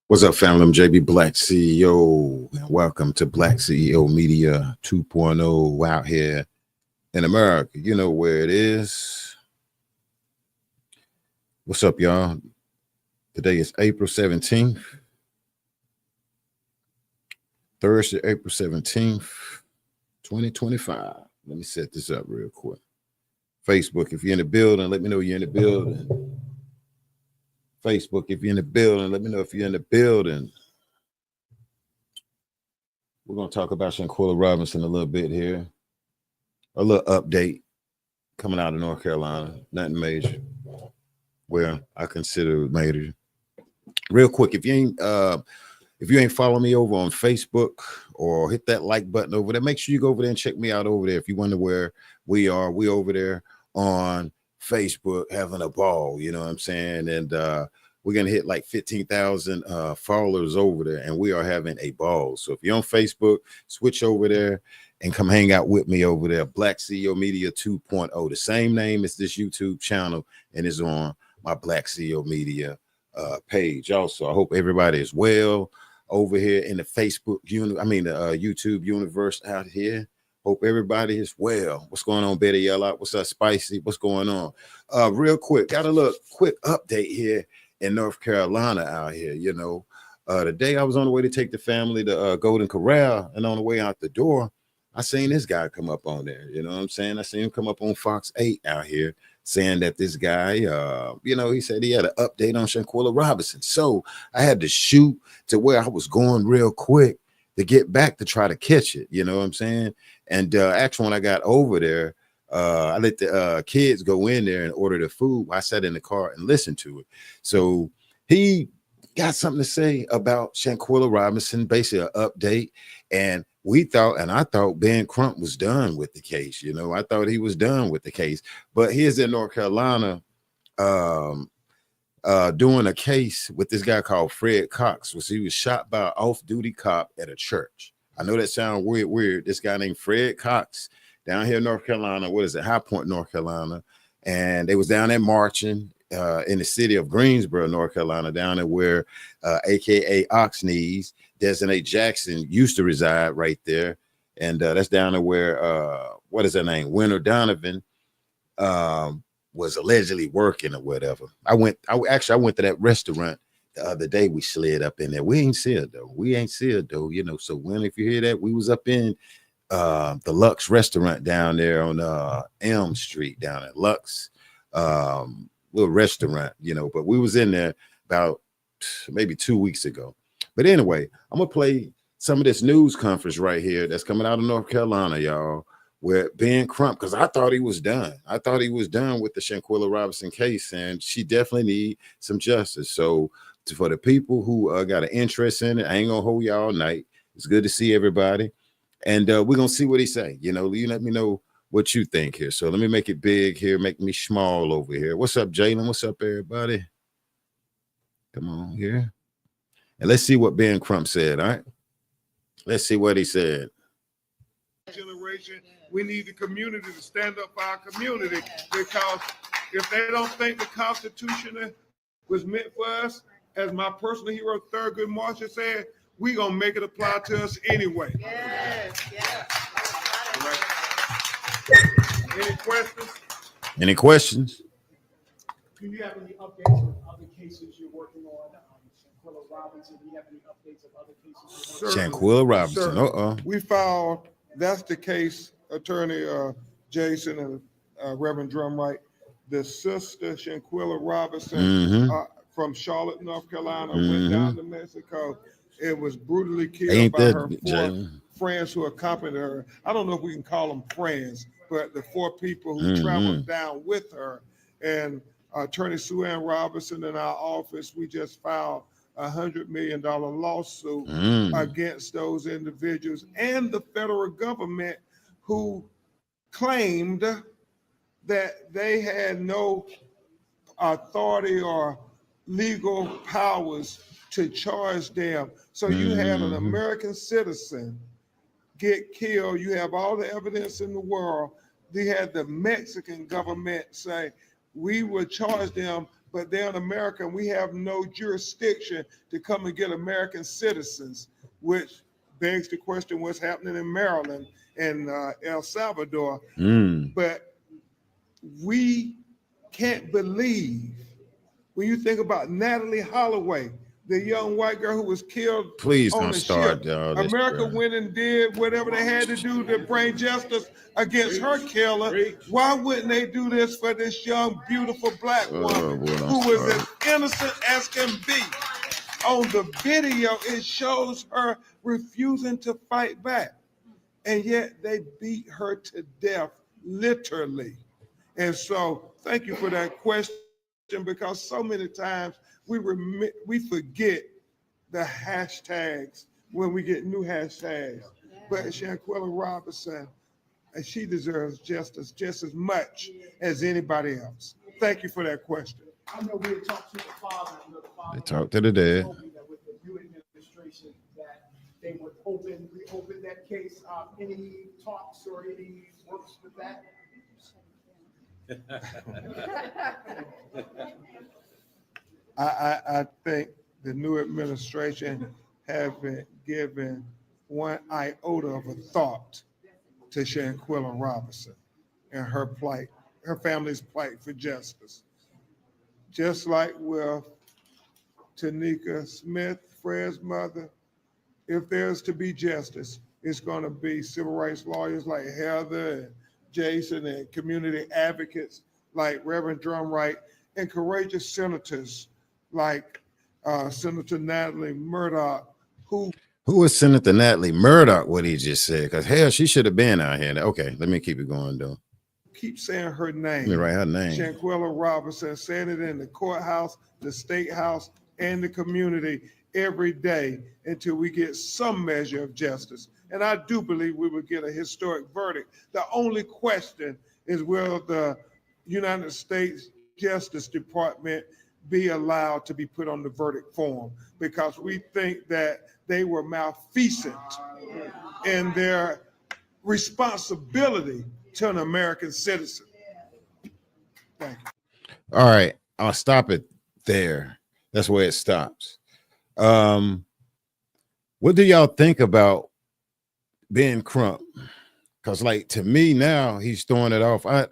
What's up, family? I'm JB Black CEO. Welcome to Black CEO Media 2.0 out here in America. You know where it is. What's up, y'all? Today is April 17th. Thursday, April 17th, 2025. Let me set this up real quick. Facebook, if you're in the building, let me know you're in the building. Facebook, if you're in the building, let me know if you're in the building. We're going to talk about Shanquella Robinson a little bit here. A little update coming out of North Carolina. Nothing major. Well, I consider it major. Real quick, if you ain't following me over on Facebook or hit that like button over there, make sure you go over there and check me out over there. If you wonder where we are, we over there on Facebook having a ball, you know what I'm saying? And we're gonna hit like 15,000 followers over there, and we are having a ball. So if you're on Facebook, switch over there and come hang out with me over there. Black CEO Media 2.0, the same name as this YouTube channel, and it's on my Black CEO Media page. Also, I hope everybody is well over here in the Facebook YouTube universe out here. Hope everybody is well. What's going on, Betty Yellow? What's up, Spicy? What's going on? Real quick, got a little quick update here in North Carolina out here. You know, today I was on the way to take the family to Golden Corral, and on the way out the door, I seen this guy come up on there. You know what I'm saying? I seen him come up on Fox 8 out here saying that this guy, he said he had an update on Shanquella Robinson. So I had to shoot to where I was going real quick to get back to try to catch it. You know what I'm saying? And actually, when I got over there, I let the kids go in there and order the food. I sat in the car and listened to it. So he got something to say about Shanquella Robinson, basically an update. And I thought Ben Crump was done with the case. You know, I thought he was done with the case. But here's in North Carolina doing a case with this guy called Fred Cox. He was shot by an off-duty cop at a church. I know that sounds weird. This guy named Fred Cox down here in North Carolina. What is it? High Point, North Carolina. And they was down there marching in the city of Greensboro, North Carolina, down there where AKA Oxneys, Designate Jackson used to reside right there. And that's down there where, what is her name? Winter Donovan was allegedly working or whatever. I went to that restaurant the other day. We slid up in there. We ain't see it though. You know, so when, if you hear that, we was up in the Lux restaurant down there on Elm Street down at Lux, little restaurant, you know, but we was in there about maybe 2 weeks ago. But anyway, I'm gonna play some of this news conference right here that's coming out of North Carolina, y'all, where Ben Crump, because I thought he was done. I thought he was done with the Shanquella Robinson case, and she definitely need some justice. So for the people who got an interest in it, I ain't gonna hold you all night. It's good to see everybody. And we're gonna see what he say. You know, you let me know what you think here. So let me make it big here, make me small over here. What's up, Jalen? What's up, everybody? Come on here. And let's see what Ben Crump said. All right. Let's see what he said. Generation, we need the community to stand up for our community, because if they don't think the Constitution was meant for us, as my personal hero Thurgood Marshall said, we gonna make it apply to us anyway. Yes. Right. Any questions? Any questions? Do you have any updates on other cases you're working on? Shanquella Robinson, do you have any updates of other cases you're working on? Shanquella Robinson. We filed, that's the case, Attorney Jason and Reverend Drumright. The sister Shanquella Robinson from Charlotte, North Carolina, went down to Mexico. It was brutally killed by her four friends who accompanied her. I don't know if we can call them friends, but the four people who traveled down with her. And Attorney Sue Ann Robinson in our office, we just filed a $100 million lawsuit against those individuals and the federal government, who claimed that they had no authority or legal powers to charge them. So you had an American citizen get killed. You have all the evidence in the world. They had the Mexican government say, we will charge them but they're in America and we have no jurisdiction to come and get American citizens, which begs the question what's happening in Maryland and El Salvador. But we can't believe when you think about Natalie Holloway, the young white girl who was killed Please on don't the start ship. all this, America bro. went and did whatever they had to do to bring justice against her killer. Why wouldn't they do this for this young, beautiful black woman who was as innocent as can be? On the video, it shows her refusing to fight back. And yet they beat her to death, literally. And so thank you for that question, because so many times we forget the hashtags when we get new hashtags. But Shanquella Robinson, she deserves justice just as much as anybody else. Thank you for that question. I know we had talked to the father. They talked to the dad. Told me that with the new administration that they would reopen that case. Any talks or any works with that? I think the new administration haven't given one iota of a thought to Shanquella Robinson and her plight, her family's plight for justice. Just like with Tanika Smith, Fred's mother, if there's to be justice, it's going to be civil rights lawyers like Heather and Jason and community advocates like Reverend Drumright and courageous senators like Senator Natalie Murdoch, who is Senator Natalie Murdoch? What he just said? Because hell, she should have been out here. Okay, let me keep it going though. keep saying her name. Let me write her name. Shanquella Robinson, saying it in the courthouse, the state house, and the community every day until we get some measure of justice. And I do believe we will get a historic verdict. The only question is, will the United States Justice Department be allowed to be put on the verdict form? Because we think that they were malfeasant in their responsibility to an American citizen. Thank you. All right, I'll stop it there. That's where it stops. What do y'all think about Ben Crump? Because, like, to me now, he's throwing it off. And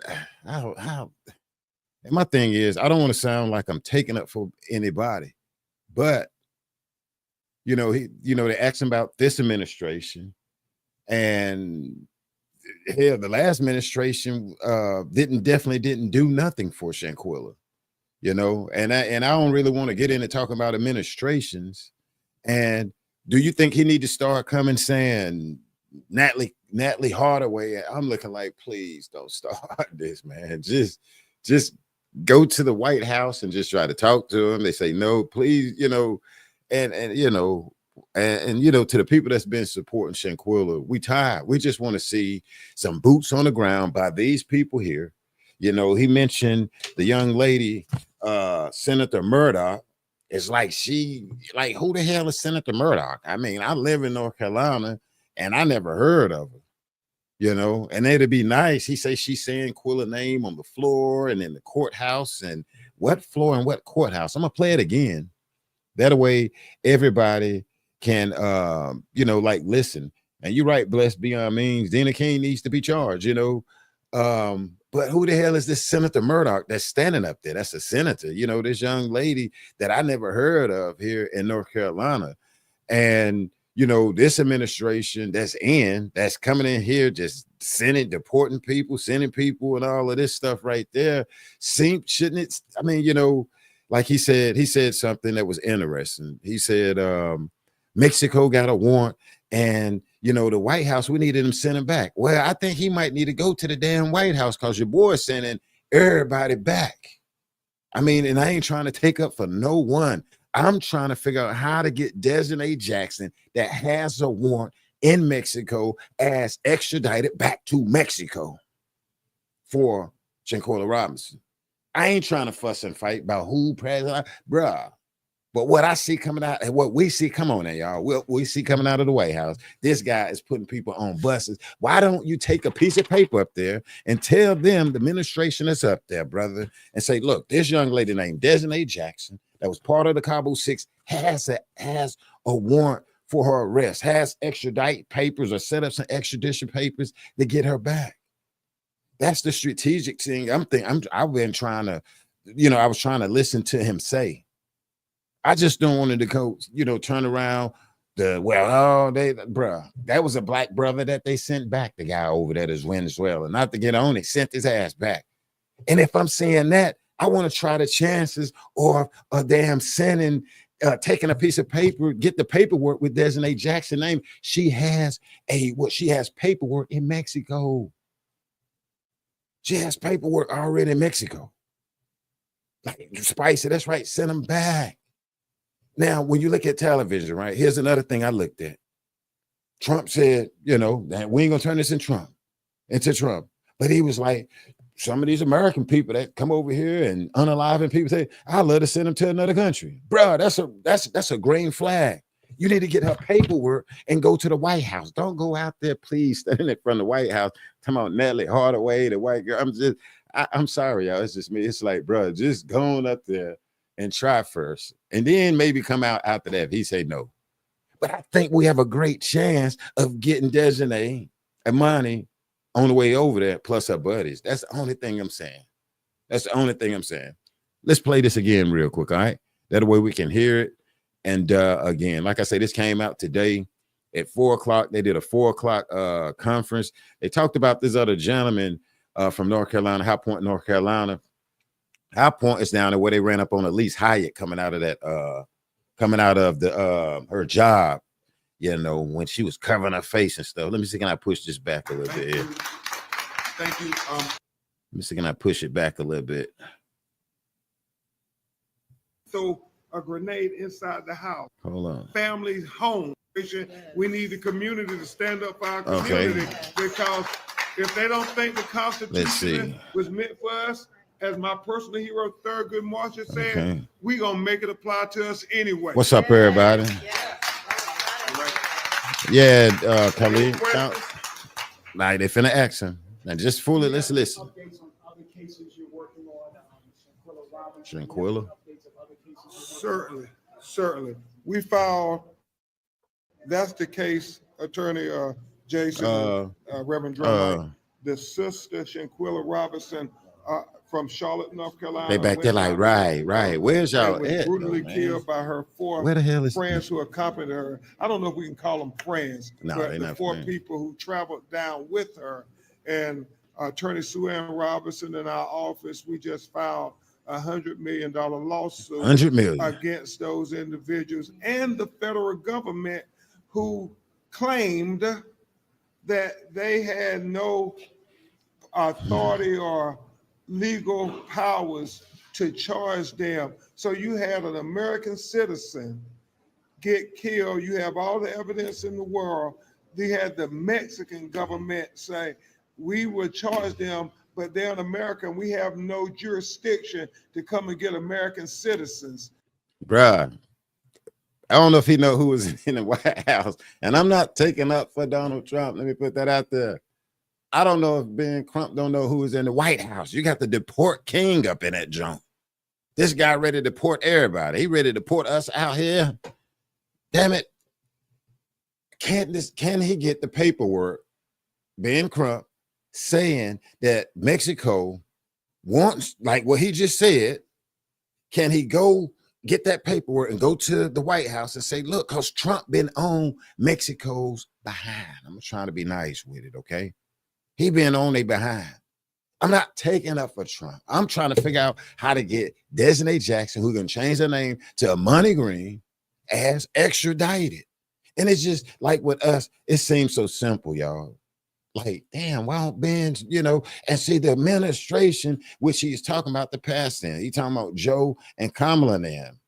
my thing is, I don't want to sound like I'm taking up for anybody, but they asked him about this administration, and hell, the last administration definitely didn't do nothing for Shanquella, and I don't really want to get into talking about administrations. And do you think he need to start coming saying Natalie Hardaway? I'm looking like, please don't start this, man. Just go to the White House and just try to talk to him. They say no, please, and to the people that's been supporting Shanquella, we tired. We just want to see some boots on the ground by these people here. He mentioned the young lady, Senator Murdoch. It's like who the hell is Senator Murdoch? I mean, I live in North Carolina and I never heard of her. And it'd be nice. He say she's saying Quilla name on the floor and in the courthouse. And what floor and what courthouse? I'm gonna play it again. That way everybody can listen. And you're right, blessed beyond means. Dina King needs to be charged, but who the hell is this Senator Murdoch that's standing up there? That's a senator, this young lady that I never heard of here in North Carolina. And this administration that's coming in here, just sending people and all of this stuff right there. Shouldn't it? I mean, like he said something that was interesting. He said, Mexico got a warrant and, the White House, we needed him sent him back. Well, I think he might need to go to the damn White House because your boy is sending everybody back. I mean, and I ain't trying to take up for no one. I'm trying to figure out how to get Desiree Jackson that has a warrant in Mexico as extradited back to Mexico for Shanquella Robinson. I ain't trying to fuss and fight about who president, bruh. But what I see coming out, and what we see, come on now, y'all. We see coming out of the White House, this guy is putting people on buses. Why don't you take a piece of paper up there and tell them, the administration that's up there, brother, and say, look, this young lady named Desiree Jackson, that was part of the Cabo 6, has a warrant for her arrest, has extradite papers or set up some extradition papers to get her back. That's the strategic thing. I've been trying to, I was trying to listen to him say. I just don't want it to go, turn around that was a black brother that they sent back, the guy over there is Venezuela. Not to get on it, sent his ass back. And if I'm saying that, I want to try the chances or a damn sending, taking a piece of paper, get the paperwork with Desiree Jackson name. She has paperwork in Mexico. She has paperwork already in Mexico. Like Spicy, that's right, send them back. Now, when you look at television, right, here's another thing I looked at. Trump said, that we ain't gonna turn this into Trump. But he was like, some of these American people that come over here and unaliving people say, I'd love to send them to another country. Bro, that's a green flag. You need to get her paperwork and go to the White House. Don't go out there, please, standing in front of the White House, talking about Natalie Hardaway, the white girl. I'm sorry, y'all. It's just me. It's like, bro, just go on up there and try first, and then maybe come out after that if he say no. But I think we have a great chance of getting Desiree and Monty on the way over there, plus her buddies. That's the only thing I'm saying. Let's play this again real quick, all right? That way we can hear it. And again, like I say, this came out today at 4:00. They did a 4:00 conference. They talked about this other gentleman from North Carolina, High Point, North Carolina. High Point is down there where they ran up on Elise Hyatt coming out of her job, when she was covering her face and stuff. Let me see, can I push this back a little bit here? Thank you. Let me see, can I push it back a little bit? So a grenade inside the house. Hold on. Families home. We need the community to stand up for our community, because if they don't think the Constitution was meant for us, as my personal hero, Thurgood Marshall said, we gonna make it apply to us anyway. What's up, everybody? Khalid. Like they finna ask him. Now just fully let's listen. Updates on other cases you're working on, Shanquella Robinson. Shanquella? Certainly. We filed. That's the case, Attorney Jason, Reverend Drummond. The sister Shanquella Robinson from Charlotte, North Carolina. They back there like, right. Where's y'all was brutally killed by her four friends who accompanied her. I don't know if we can call them friends, but the four people who traveled down with her. And Attorney Sue Ann Robinson in our office, we just filed $100 million lawsuit against those individuals and the federal government, who claimed that they had no authority or legal powers to charge them. So you had an American citizen get killed. You have all the evidence in the world. They had the Mexican government say, we will charge them, but they're in America and we have no jurisdiction to come and get American citizens. Bruh, I don't know if he know who was in the White House, and I'm not taking up for Donald Trump. Let me put that out there. I don't know if Ben Crump don't know who was in the White House. You got the deport king up in that junk. This guy ready to deport everybody. He ready to deport us out here. Damn it. Can he get the paperwork, Ben Crump, saying that Mexico wants, like what he just said, can he go get that paperwork and go to the White House and say, look, because Trump been on Mexico's behind. I'm trying to be nice with it, okay? He been on their behind. I'm not taking up for Trump. I'm trying to figure out how to get Desiree Jackson, who can change her name to Amani Green, as extradited. And it's just like with us, it seems so simple, y'all. Like, damn, why don't Ben, and see the administration, which he's talking about the past then. He's talking about Joe and Kamala and them,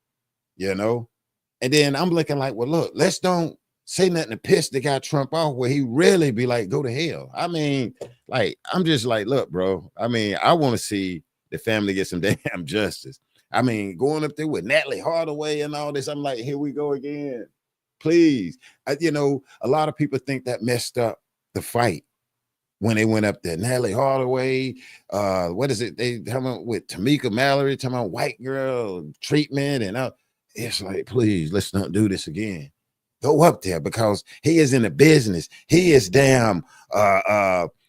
And then I'm looking like, well, look, let's don't say nothing to piss the guy Trump off where he really be like, go to hell. I mean, like, I'm just like, look, bro, I mean, I want to see the family get some damn justice. I mean, going up there with Natalie Hardaway and all this, I'm like, here we go again. Please. You know, a lot of people think that messed up the fight when they went up there. Natalie Hardaway, what is it? They talking about with Tamika Mallory, talking about white girl treatment and it's like, please, let's not do this again. Go up there because he is in the business. He is damn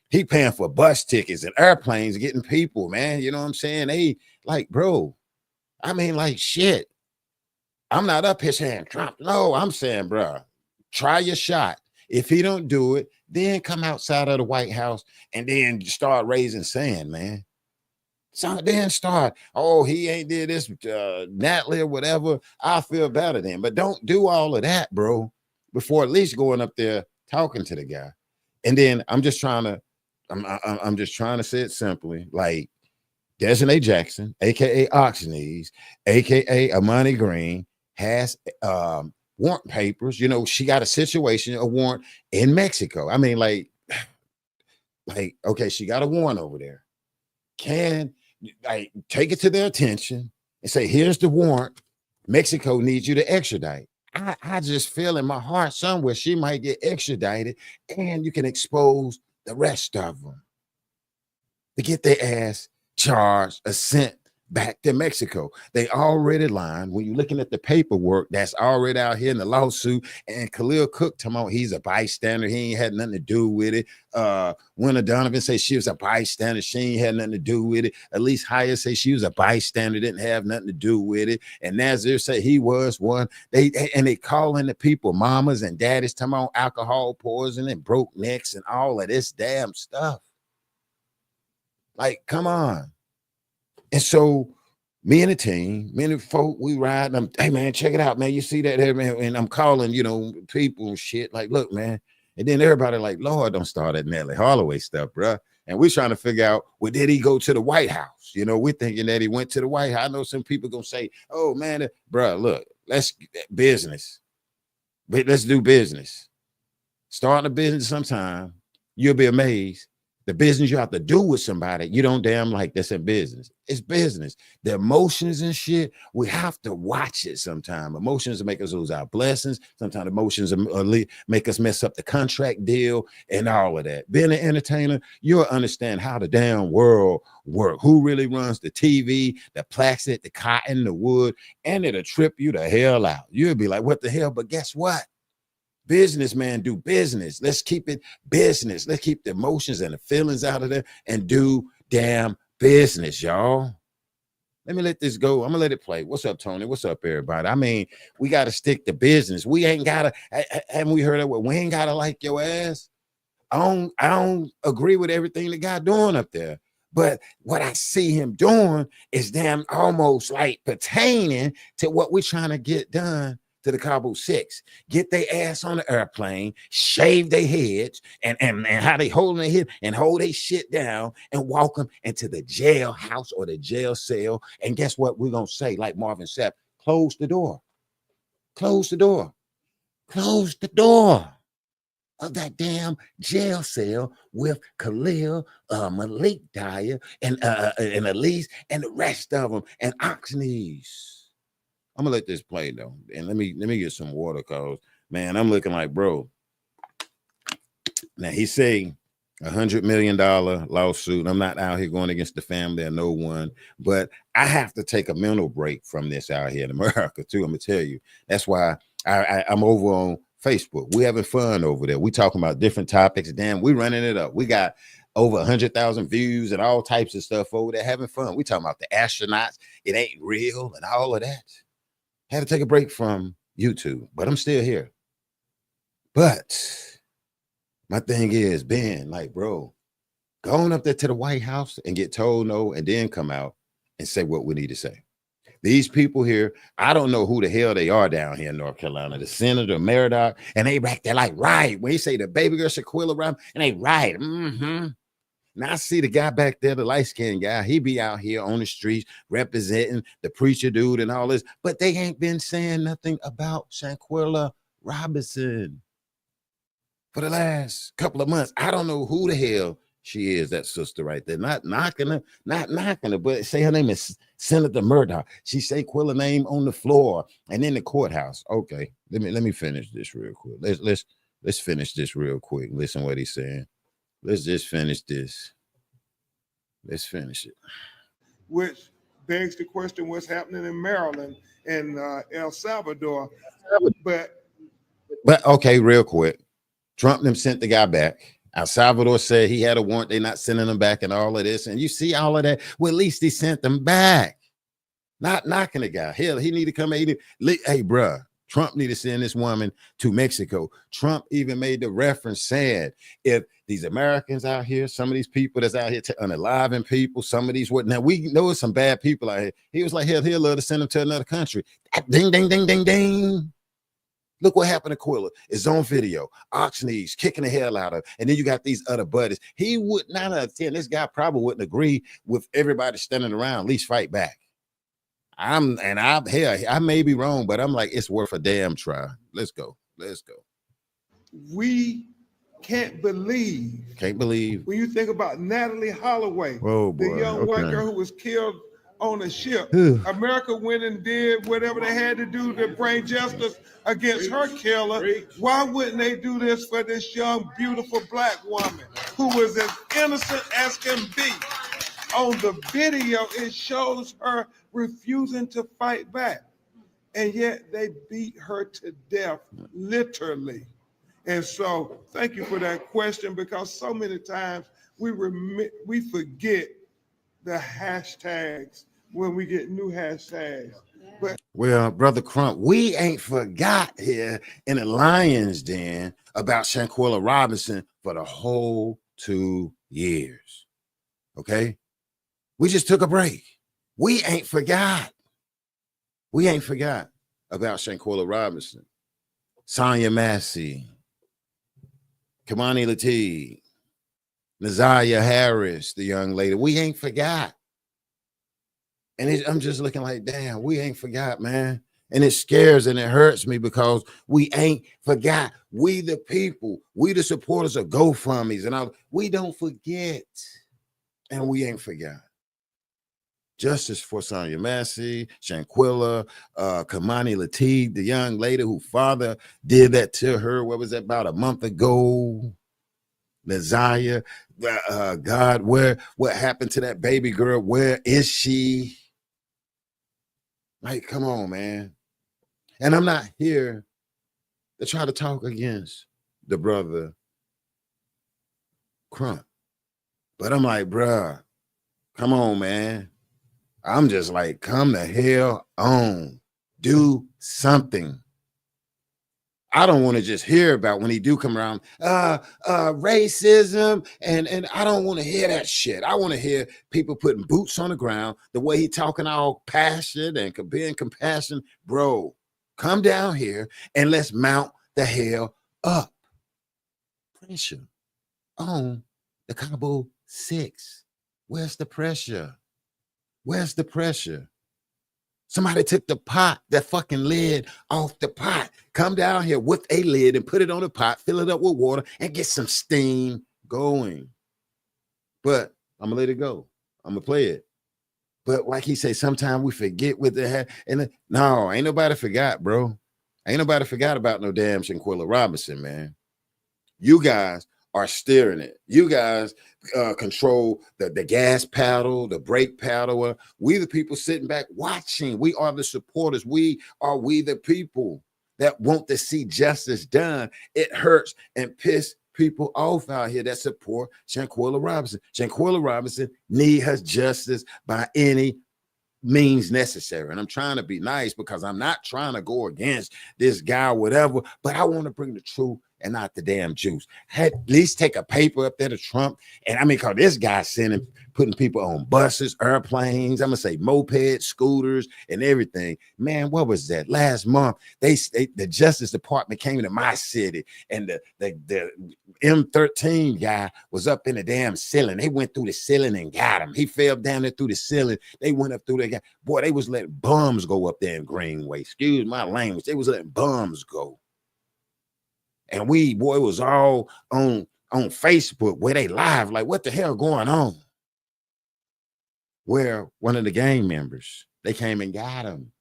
he paying for bus tickets and airplanes, getting people, man. You know what I'm saying? They like, bro, I mean, like, shit. I'm not up here saying Trump. No, I'm saying, bro, try your shot. If he don't do it, then come outside of the White House and then start raising sand, man. So then start, oh, he ain't did this, Natalie or whatever. I feel better then. But don't do all of that, bro, before at least going up there talking to the guy. And then I'm just trying to say it simply, like Desiree Jackson, aka Oxney's, aka Amani Green, has warrant papers. You know, she got a warrant in Mexico. I mean, like, okay, she got a warrant over there. Can like take it to their attention and say, here's the warrant. Mexico needs you to extradite. I just feel in my heart somewhere she might get extradited and you can expose the rest of them to get their ass charged or sent back to Mexico. They already lined. When you're looking at the paperwork that's already out here in the lawsuit, and Khalil Cook talking about he's a bystander, he ain't had nothing to do with it. Winter Donovan say she was a bystander, she ain't had nothing to do with it. At least Haya say she was a bystander, didn't have nothing to do with it. And Nazir say he was one. They calling the people mamas and daddies, talking about alcohol poisoning and broke necks and all of this damn stuff. Like, come on. And so me and the team, me and the folk, we ride. And hey, man, check it out, man. You see that here, man? And I'm calling, you know, people and shit. Like, look, man. And then everybody like, Lord, don't start that Natalie Holloway stuff, bro. And we're trying to figure out, well, did he go to the White House? You know, we're thinking that he went to the White House. I know some people going to say, oh, man, bro, look, let's business. But let's do business. Starting a business sometime, you'll be amazed. The business you have to do with somebody you don't damn like, that's in business. It's business. The emotions and shit, we have to watch it sometimes. Emotions make us lose our blessings. Sometimes emotions make us mess up the contract deal and all of that. Being an entertainer, you'll understand how the damn world works. Who really runs the TV, the plastic, the cotton, the wood, and it'll trip you the hell out. You'll be like, what the hell? But guess what? Businessman, do business. Let's keep it business. Let's keep the emotions and the feelings out of there and do damn business, y'all. Let me let this go. I'm gonna let it play. What's up, Tony? What's up, everybody? I mean, we got to stick to business. We ain't gotta, haven't we heard that? We ain't gotta like your ass. I don't agree with everything the guy doing up there. But what I see him doing is damn almost like pertaining to what we're trying to get done to the Cabo 6, get their ass on the airplane, shave their heads, and how they holding their head and hold their shit down and walk them into the jailhouse or the jail cell. And guess what we're going to say, like Marvin Sapp, close the door. Close the door. Close the door of that damn jail cell with Khalil, Malik Dyer, and Elise, and the rest of them, and Oxney's. I'm gonna let this play though, and let me get some water, cause man, I'm looking like, bro. Now he's saying $100 million lawsuit. I'm not out here going against the family or no one, but I have to take a mental break from this out here in America too. I'm gonna tell you. That's why I'm over on Facebook. We having fun over there. We talking about different topics. Damn, we running it up. We got over 100,000 views and all types of stuff over there having fun. We talking about the astronauts. It ain't real and all of that. Had to take a break from YouTube, but I'm still here. But my thing is, Ben, like, bro, going up there to the White House and get told no and then come out and say what we need to say. These people here, I don't know who the hell they are down here in North Carolina. The Senator Meridoc, and they back there like, right. When you say the baby girl Shanquella Robinson, and they right. Now I see the guy back there, the light-skinned guy, he be out here on the streets representing the preacher dude and all this, but they ain't been saying nothing about Shanquella Robinson for the last couple of months. I don't know who the hell she is, that sister right there. Not knocking her, but say her name is Senator Murdoch. She say Quilla name on the floor and in the courthouse. Okay, let me finish this real quick. Let's finish this real quick. Listen what he's saying. Let's just finish this. Let's finish it. Which begs the question: what's happening in Maryland and El Salvador? But okay, real quick. Trump them sent the guy back. El Salvador said he had a warrant. They're not sending him back and all of this. And you see all of that. Well, at least he sent them back. Not knocking the guy. Hell, he need to come. Hey, bruh, Trump need to send this woman to Mexico. Trump even made the reference saying, if these Americans out here, some of these people that's out here unaliving people, some of these what now we know some bad people out here. He was like, hell, he'll love to send them to another country. Ding, ding, ding, ding, ding. Look what happened to Quilla. It's on video. Oxneys kicking the hell out of, and then you got these other buddies. He would 9 out of 10. This guy probably wouldn't agree with everybody standing around. At least fight back. I may be wrong, but I'm like, it's worth a damn try. Let's go. We can't believe when you think about Natalie Holloway, the young white girl who was killed on a ship. America went and did whatever they had to do to bring justice against her killer. Why wouldn't they do this for this young, beautiful black woman who was as innocent as can be? On the video, it shows her refusing to fight back. And yet they beat her to death, literally. And so thank you for that question, because so many times we forget the hashtags when we get new hashtags. But well, Brother Crump, we ain't forgot here in the Lion's Den about Shanquella Robinson for the whole 2 years. Okay? We just took a break. We ain't forgot. We ain't forgot about Shanquella Robinson, Sonia Massey, Kamani Lateef, Nazaria Harris, the young lady. We ain't forgot. And I'm just looking like, damn, we ain't forgot, man. And it scares and it hurts me because we ain't forgot. We the people, we the supporters of GoFundMe's and all. We don't forget. And we ain't forgot. Justice for Sonia Massey, Shanquella, Kamani Lateef, the young lady whose father did that to her. What was that, about a month ago? Nazaria, God, what happened to that baby girl? Where is she? Like, come on, man. And I'm not here to try to talk against the brother Crump. But I'm like, bruh, come on, man. I'm just like, come the hell on. Do something. I don't want to just hear about when he do come around, racism, and I don't want to hear that shit. I want to hear people putting boots on the ground, the way he talking all passionate and being compassionate. Bro, come down here and let's mount the hell up. Pressure on the Cabo 6. Where's the pressure? Where's the pressure? Somebody took the pot, that fucking lid off the pot. Come down here with a lid and put it on the pot, fill it up with water, and get some steam going. But I'm gonna let it go. I'm gonna play it. But like he said, sometimes we forget what they had. And no, ain't nobody forgot, bro. Ain't nobody forgot about no damn Shanquella Robinson, man. You guys are steering it. You guys control the gas pedal, the brake pedal. We the people sitting back watching. We are the supporters. We the people that want to see justice done. It hurts and piss people off out here that support Shanquella Robinson. Shanquella Robinson need her justice by any means necessary. And I'm trying to be nice because I'm not trying to go against this guy or whatever, but I want to bring the truth and not the damn juice. At least take a paper up there to Trump. And I mean, because this guy's putting people on buses, airplanes, I'm going to say mopeds, scooters, and everything. Man, what was that? Last month, the Justice Department came into my city, and the M13 guy was up in the damn ceiling. They went through the ceiling and got him. He fell down there through the ceiling. They went up through the guy. Boy, they was letting bums go up there in Greenway. Excuse my language. They was letting bums go. And it was all on Facebook where they live, like, what the hell going on? where one of the gang members, they came and got him.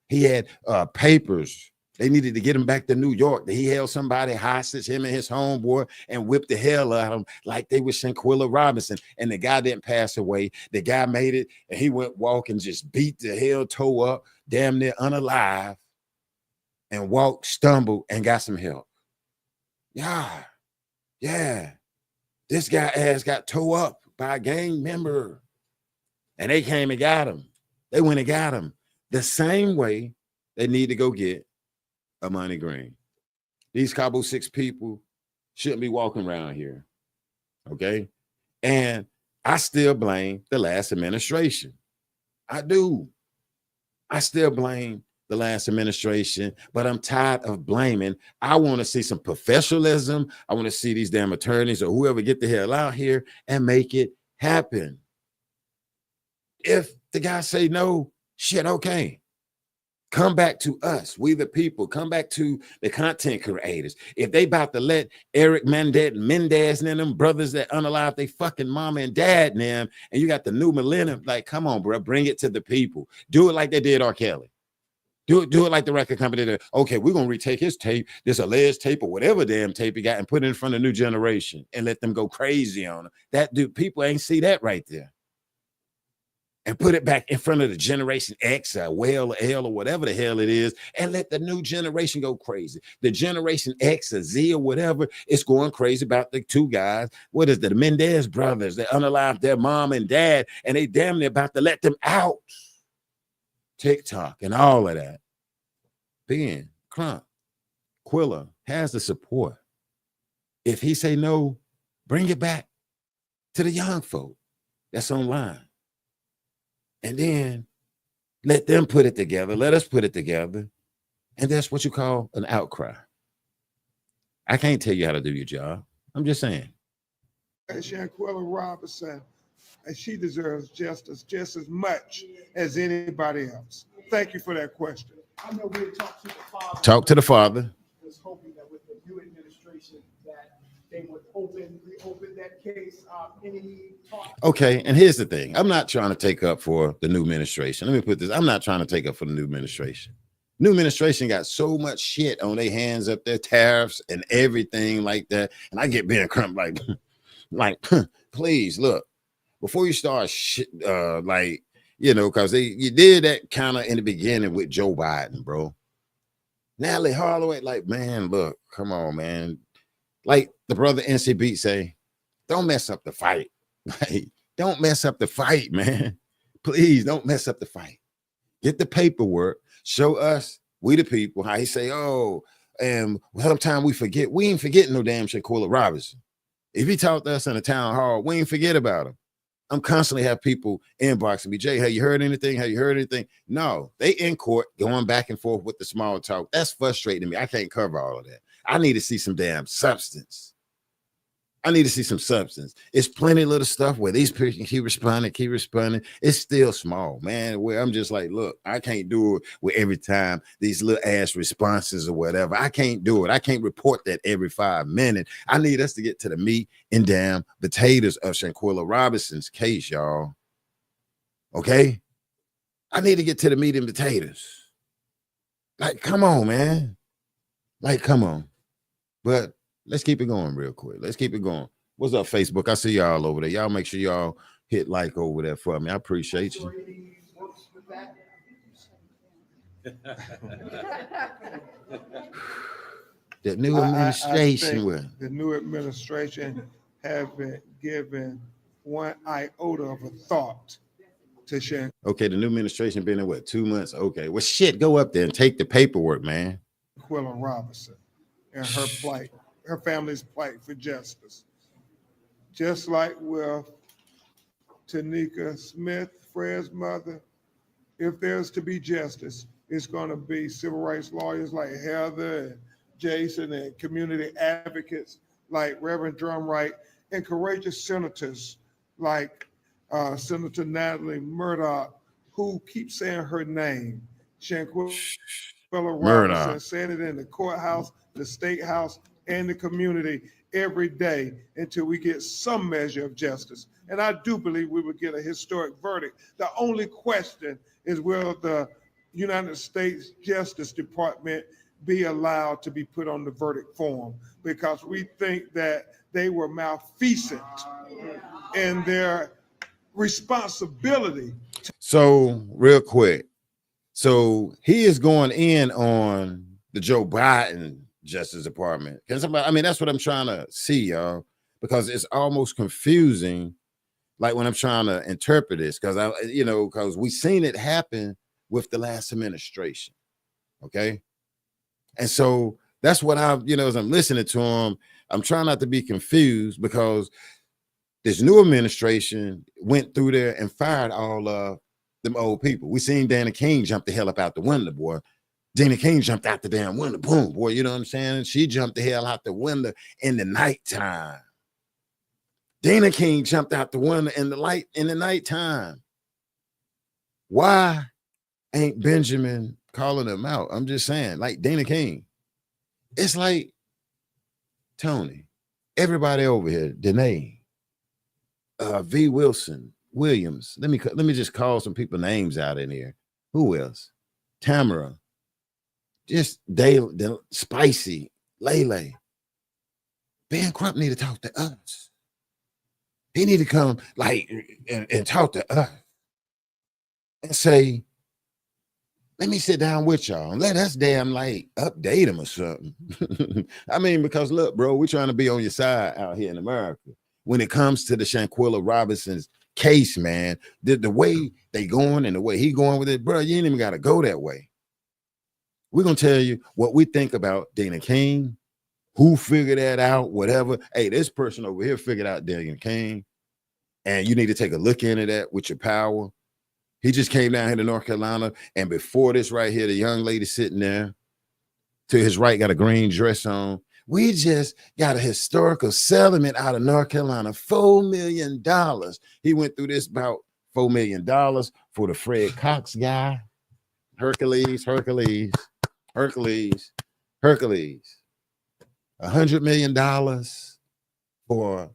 He had papers. They needed to get him back to New York. He held somebody hostage, him and his homeboy, and whipped the hell out of him like they were Shanquella Robinson. And the guy didn't pass away. The guy made it, and he went walking, just beat the hell toe up, damn near unalive, and walked, stumbled, and got some help. Yeah. This guy ass got toe up by a gang member. And they came and got him. They went and got him. The same way they need to go get Amani Green. These Cabo 6 people shouldn't be walking around here. Okay. And I still blame the last administration. I do. I still blame the last administration, but I'm tired of blaming. I want to see some professionalism. I want to see these damn attorneys or whoever get the hell out here and make it happen. If the guy say no, shit, okay. Come back to us, we the people. Come back to the content creators. If they about to let Eric Mendez and them brothers that unalive they fucking mama and dad and them, and you got the new millennium, like, come on, bro, bring it to the people. Do it like they did R. Kelly. Do it like the record company did. Okay, we're gonna retake his tape, this alleged tape or whatever damn tape he got, and put it in front of the new generation and let them go crazy on it. That dude, people ain't see that right there. And put it back in front of the Generation X or Well or L or whatever the hell it is, and let the new generation go crazy. The Generation X or Z or whatever is going crazy about the two guys. What is it? The Mendez brothers that unalived their mom and dad, and they damn near about to let them out. TikTok and all of that. Ben Crump, Quilla has the support. If he say no, bring it back to the young folk that's online. And then let them put it together. Let us put it together. And that's what you call an outcry. I can't tell you how to do your job. I'm just saying. Shanquella Robinson, and she deserves justice just as much as anybody else. Thank you for that question. I know we had talked to the father. Talk to the father. Was hoping that with the new administration that they would reopen that case. Any talk? Okay, and here's the thing. I'm not trying to take up for the new administration. Let me put this. I'm not trying to take up for the new administration. New administration got so much shit on their hands up there, tariffs and everything like that. And I get Ben Crump like, please look, before you start shit, like, you know, because you did that kind of in the beginning with Joe Biden, bro. Natalie Holloway, like, man, look, come on, man. Like the brother NC Beat say, don't mess up the fight. Like, don't mess up the fight, man. Please don't mess up the fight. Get the paperwork. Show us, we the people, how he say, oh, and sometimes we forget. We ain't forgetting no damn Shanquella Robinson. If he talked to us in a town hall, we ain't forget about him. I'm constantly have people inboxing me, Jay, have you heard anything? Have you heard anything? No, they in court going back and forth with the small talk. That's frustrating me. I can't cover all of that. I need to see some damn substance. I need to see some substance. It's plenty of little stuff where these people keep responding. It's still small, man, where I'm just like, look, I can't do it with every time these little ass responses or whatever. I can't do it. I can't report that every 5 minutes. I need us to get to the meat and damn potatoes of Shanquella Robinson's case, y'all. Okay? I need to get to the meat and potatoes. Like, come on, man. Like, come on. But let's keep it going real quick. Let's keep it going. What's up, Facebook? I see y'all over there. Y'all make sure y'all hit like over there for me. I appreciate you. The new administration the new administration haven't given one iota of a thought to Shanquella. Okay, the new administration been in what, 2 months? Okay, well, shit, go up there and take the paperwork, man. Robinson and her plight. Her family's plight for justice. Just like with Tanika Smith, Fred's mother, if there's to be justice, it's going to be civil rights lawyers like Heather and Jason and community advocates like Reverend Drumright and courageous senators like Senator Natalie Murdoch, who keep saying her name. Shanquella Robinson, saying it in the courthouse, the state house, and the community, every day until we get some measure of justice. And I do believe we will get a historic verdict. The only question is, will the United States Justice Department be allowed to be put on the verdict form? Because we think that they were malfeasant in their responsibility. So real quick, so he is going in on the Joe Biden Justice Department. Can somebody, I mean, that's what I'm trying to see, y'all, because it's almost confusing. Like when I'm trying to interpret this, because because we seen it happen with the last administration. Okay. And so that's what as I'm listening to him, I'm trying not to be confused, because this new administration went through there and fired all of them old people. We seen Dana King jump the hell up out the window, boy. Dana King jumped out the damn window, boom, boy. You know what I'm saying? She jumped the hell out the window in the nighttime. Dana King jumped out the window in the nighttime. Why ain't Benjamin calling him out? I'm just saying, like Dana King. It's like Tony, everybody over here, Danae, V. Williams. Let me just call some people names out in here. Who else? Tamara, just Dale, Spicy, Lele. Ben Crump need to talk to us. He need to come and talk to us and say, let me sit down with y'all and let us update him or something. I mean, because look, bro, we're trying to be on your side out here in America. When it comes to the Shanquella Robinson's case, man, the way they going and the way he going with it, bro, you ain't even got to go that way. We're going to tell you what we think about Dana King, who figured that out, whatever. Hey, this person over here figured out Dana King, and you need to take a look into that with your power. He just came down here to North Carolina, and before this right here, the young lady sitting there to his right got a green dress on. We just got a historical settlement out of North Carolina, $4 million. He went through this about $4 million for the Fred Cox guy. Hercules. $100 million for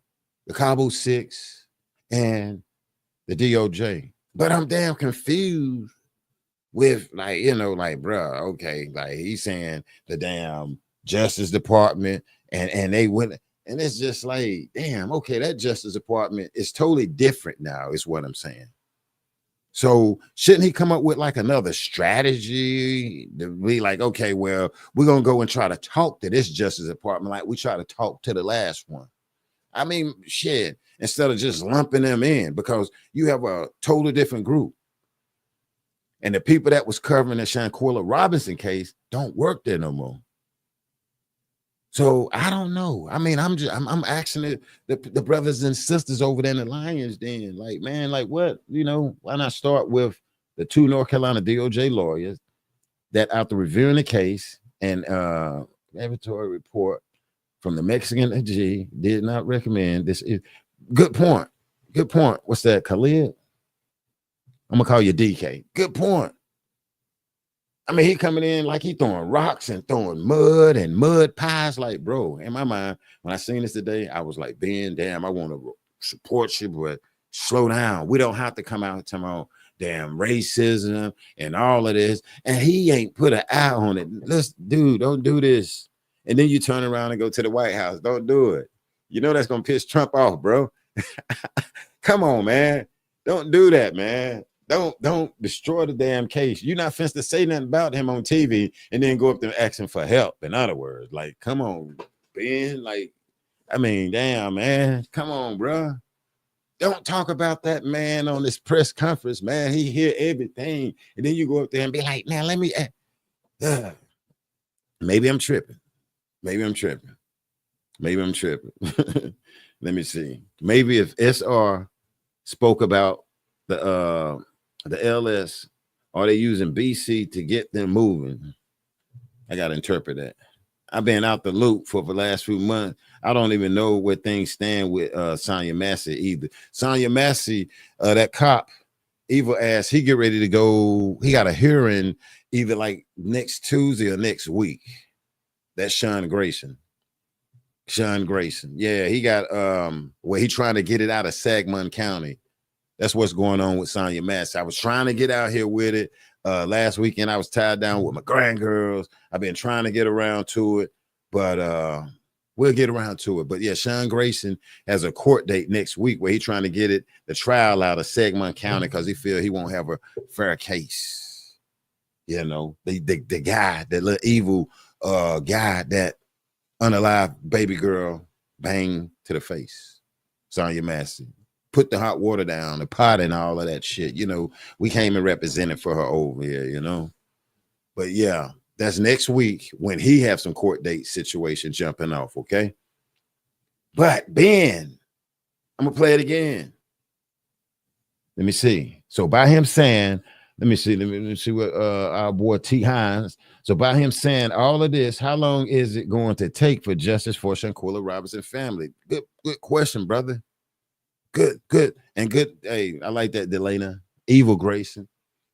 the Cabo 6 and the DOJ. But I'm damn confused with bro, okay, like he's saying the damn Justice Department and they went, and it's just like, damn, okay, that Justice Department is totally different now, is what I'm saying. So shouldn't he come up with like another strategy to be like, okay, well, we're gonna go and try to talk to this Justice Department like we try to talk to the last one? I mean, shit, instead of just lumping them in, because you have a totally different group. And the people that was covering the Shanquella Robinson case don't work there no more. So I don't know. I mean, I'm asking the brothers and sisters over there in the Lions Den, like, man, like what, why not start with the 2 North Carolina DOJ lawyers that after reviewing the case and laboratory report from the Mexican AG did not recommend this. Good point. Good point. What's that, Khalid? I'm gonna call you DK. Good point. I mean, he coming in like he throwing rocks and throwing mud and mud pies. Like, bro, in my mind, when I seen this today, I was like, Ben, damn, I want to support you, but slow down. We don't have to come out and talk about damn racism and all of this. And he ain't put an eye on it. Dude, don't do this. And then you turn around and go to the White House. Don't do it. You know that's gonna piss Trump off, bro. Come on, man. Don't do that, man. Don't destroy the damn case. You're not finna to say nothing about him on TV and then go up there asking for help. In other words, like, come on, Ben. Like, I mean, damn, man. Come on, bro. Don't talk about that man on this press conference, man. He hear everything. And then you go up there and be like, now let me maybe I'm tripping. Maybe I'm tripping. Let me see. Maybe if SR spoke about the LS, are they using BC to get them moving? I gotta interpret that. I've been out the loop for the last few months. I don't even know where things stand with Sonya Massey either. Sonya Massey, that cop, evil ass, he get ready to go. He got a hearing either like next Tuesday or next week. That's Sean Grayson. Sean Grayson. Yeah, he got where he trying to get it out of Sangamon County. That's what's going on with Sonya Massey. I was trying to get out here with it. Last weekend I was tied down with my grandgirls. I've been trying to get around to it, but we'll get around to it. But yeah, Sean Grayson has a court date next week where he's trying to get the trial out of Sangamon County because he feel he won't have a fair case. You know, the guy, that little evil guy that unalive baby girl bang to the face. Sonya Massey. Put the hot water down, the pot and all of that shit. You know, we came and represented for her over here, you know. But yeah, that's next week when he have some court date situation jumping off, okay? But Ben, I'm gonna play it again. Let me see. So by him saying, let me see what our boy T. Hines. So by him saying all of this, how long is it going to take for justice for Shanquella Robinson family? Good question, brother. Good. Hey, I like that, Delana. Evil Grayson.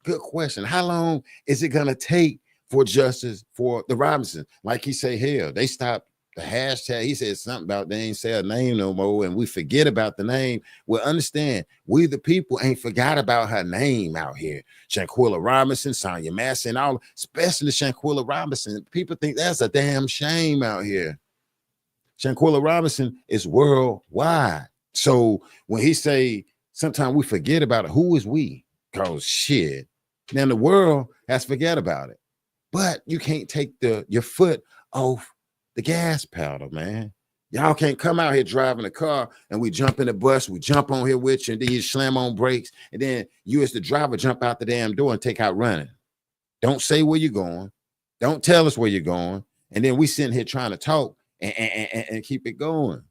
Good question. How long is it gonna take for justice for the Robinson? Like he say, hell, they stopped the hashtag. He said something about they ain't say a name no more, and we forget about the name. Well, understand, we the people ain't forgot about her name out here. Shanquella Robinson, Sonya Massey, and all, especially Shanquella Robinson. People think that's a damn shame out here. Shanquella Robinson is worldwide. So when he say sometimes we forget about it, who is we? Cause shit, now the world has forget about it. But you can't take your foot off the gas pedal, man. Y'all can't come out here driving a car and we jump in the bus, we jump on here with you, and then you slam on brakes, and then you as the driver jump out the damn door and take out running. Don't say where you're going. Don't tell us where you're going. And then we sitting here trying to talk and keep it going.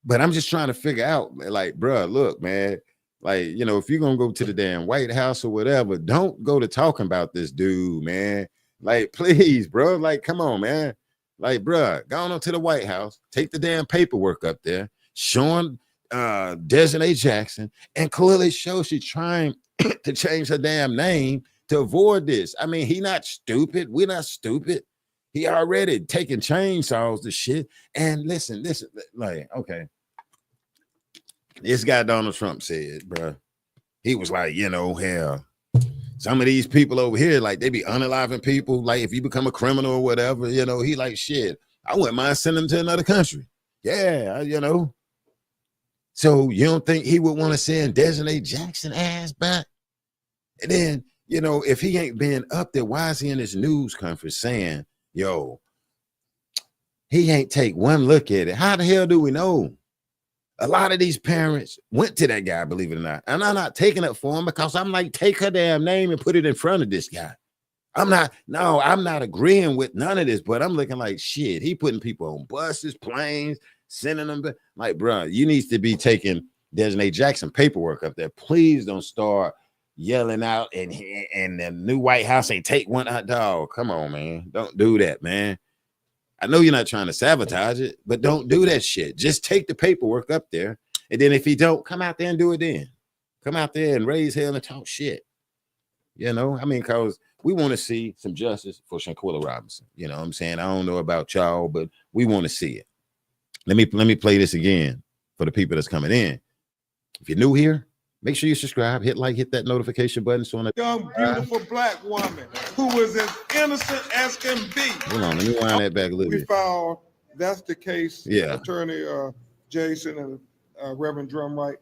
But I'm just trying to figure out, like, bro, look, man, like, you know, if you're going to go to the damn White House or whatever, don't go to talking about this dude, man. Like, please, bro, like, come on, man. Like, bro, go on to the White House, take the damn paperwork up there, showing Desiree Jackson, and clearly show she's trying to change her damn name to avoid this. I mean, he not stupid. We're not stupid. He already taking chainsaws to shit. And listen, like, okay. This guy Donald Trump said, bro, he was like, you know, hell, some of these people over here, like, they be unaliving people. Like, if you become a criminal or whatever, you know, he like, shit, I wouldn't mind sending them to another country. Yeah, you know. So you don't think he would want to send Desiree Jackson ass back? And then, you know, if he ain't been up there, why is he in this news conference saying, yo, he ain't take one look at it? How the hell do we know? A lot of these parents went to that guy, believe it or not. And I'm not taking it for him because I'm like, take her damn name and put it in front of this guy. I'm not agreeing with none of this, but I'm looking like, shit, he putting people on buses, planes, sending them. Like, bro, you need to be taking Desiree Jackson paperwork up there. Please don't start yelling out and the new White House ain't take one out, dog. Come on, man. Don't do that, man. I know you're not trying to sabotage it, but don't do that shit. Just take the paperwork up there. And then if he don't, come out there and do it then. Come out there and raise hell and talk shit. You know, I mean, because we want to see some justice for Shanquella Robinson. You know what I'm saying? I don't know about y'all, but we want to see it. Let me play this again for the people that's coming in. If you're new here, make sure you subscribe, hit that notification button. So on a young, beautiful black woman who was as innocent as can be. Hold on, let me wind that back a little bit. We found that's the case. Yeah. Attorney Jason and Reverend Drumright,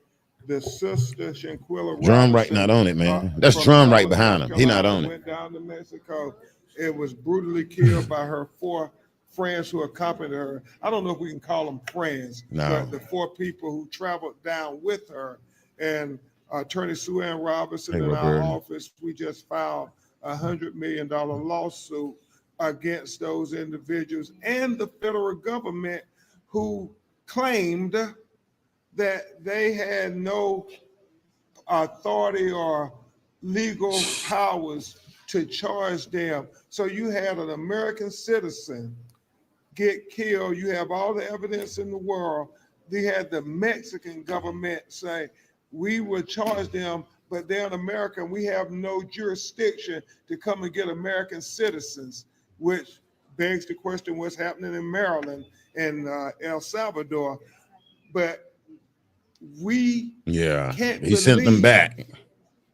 the sister Shanquella Drumright Robinson, not on it, man. That's Drumright behind him. He not on it. Went down to Mexico. It was brutally killed by her 4 friends who accompanied her. I don't know if we can call them friends, but the 4 people who traveled down with her. And Attorney Sue Ann Robinson in our office, we just filed a $100 million lawsuit against those individuals and the federal government who claimed that they had no authority or legal powers to charge them. So you had an American citizen get killed. You have all the evidence in the world. They had the Mexican government say, we will charge them, but they're in America and we have no jurisdiction to come and get American citizens, which begs the question what's happening in Maryland and El Salvador. But we can't he sent them believe back.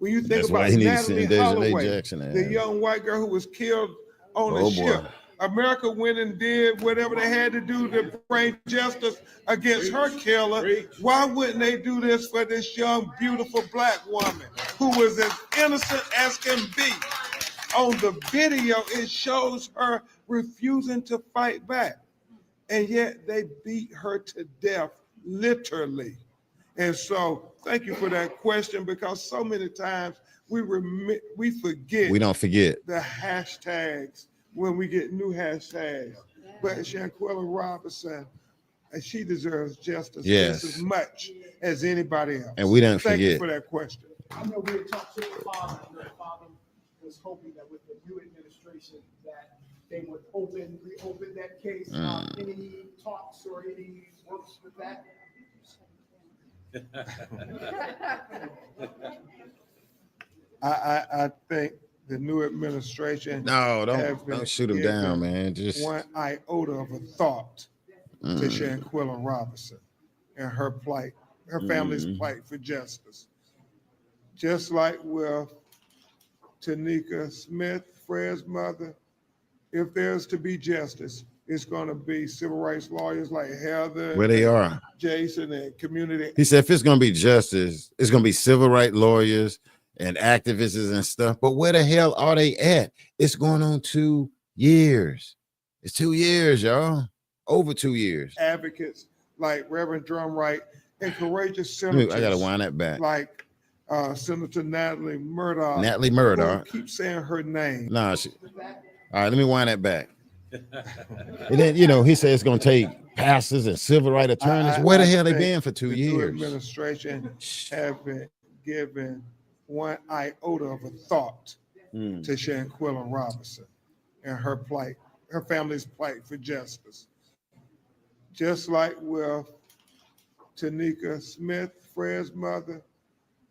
when you think That's why about he needed to Natalie send Desiree Holloway, Jackson the in. young white girl who was killed on Oh, a ship. boy. America went and did whatever they had to do to bring justice against her killer. Why wouldn't they do this for this young, beautiful black woman who was as innocent as can be? On the video, it shows her refusing to fight back. And yet they beat her to death, literally. And so thank you for that question, because so many times we forget. We don't forget the hashtags when we get new hashtags. But Shanquella Robinson, she deserves justice just as much as anybody else. And we don't Thank forget. you for that question. I know we had talked to your father, and your father was hoping that with the new administration that they would reopen that case. Any talks or any works with that? I think the new administration don't shoot him down, man. Just one iota of a thought to Shanquella Robinson and her plight, her family's plight for justice. Just like with Tanika Smith, Fred's mother, if there's to be justice, it's going to be civil rights lawyers like Heather, where they are. Jason, and community. He said if it's going to be justice, it's going to be civil rights lawyers and activists and stuff. But where the hell are they at? It's going on 2 years. It's 2 years, y'all. Over 2 years. Advocates like Reverend Drumwright and courageous senators. I got to wind that back. Like Senator Natalie Murdoch. Natalie Murdoch. Keep saying her name. Nah, all right, let me wind that back. And then, he said it's going to take pastors and civil rights attorneys. Where the hell they been for 2 years? The administration haven't given one iota of a thought to Shanquella Robinson and her plight, her family's plight for justice. Just like with Tanika Smith, Fred's mother,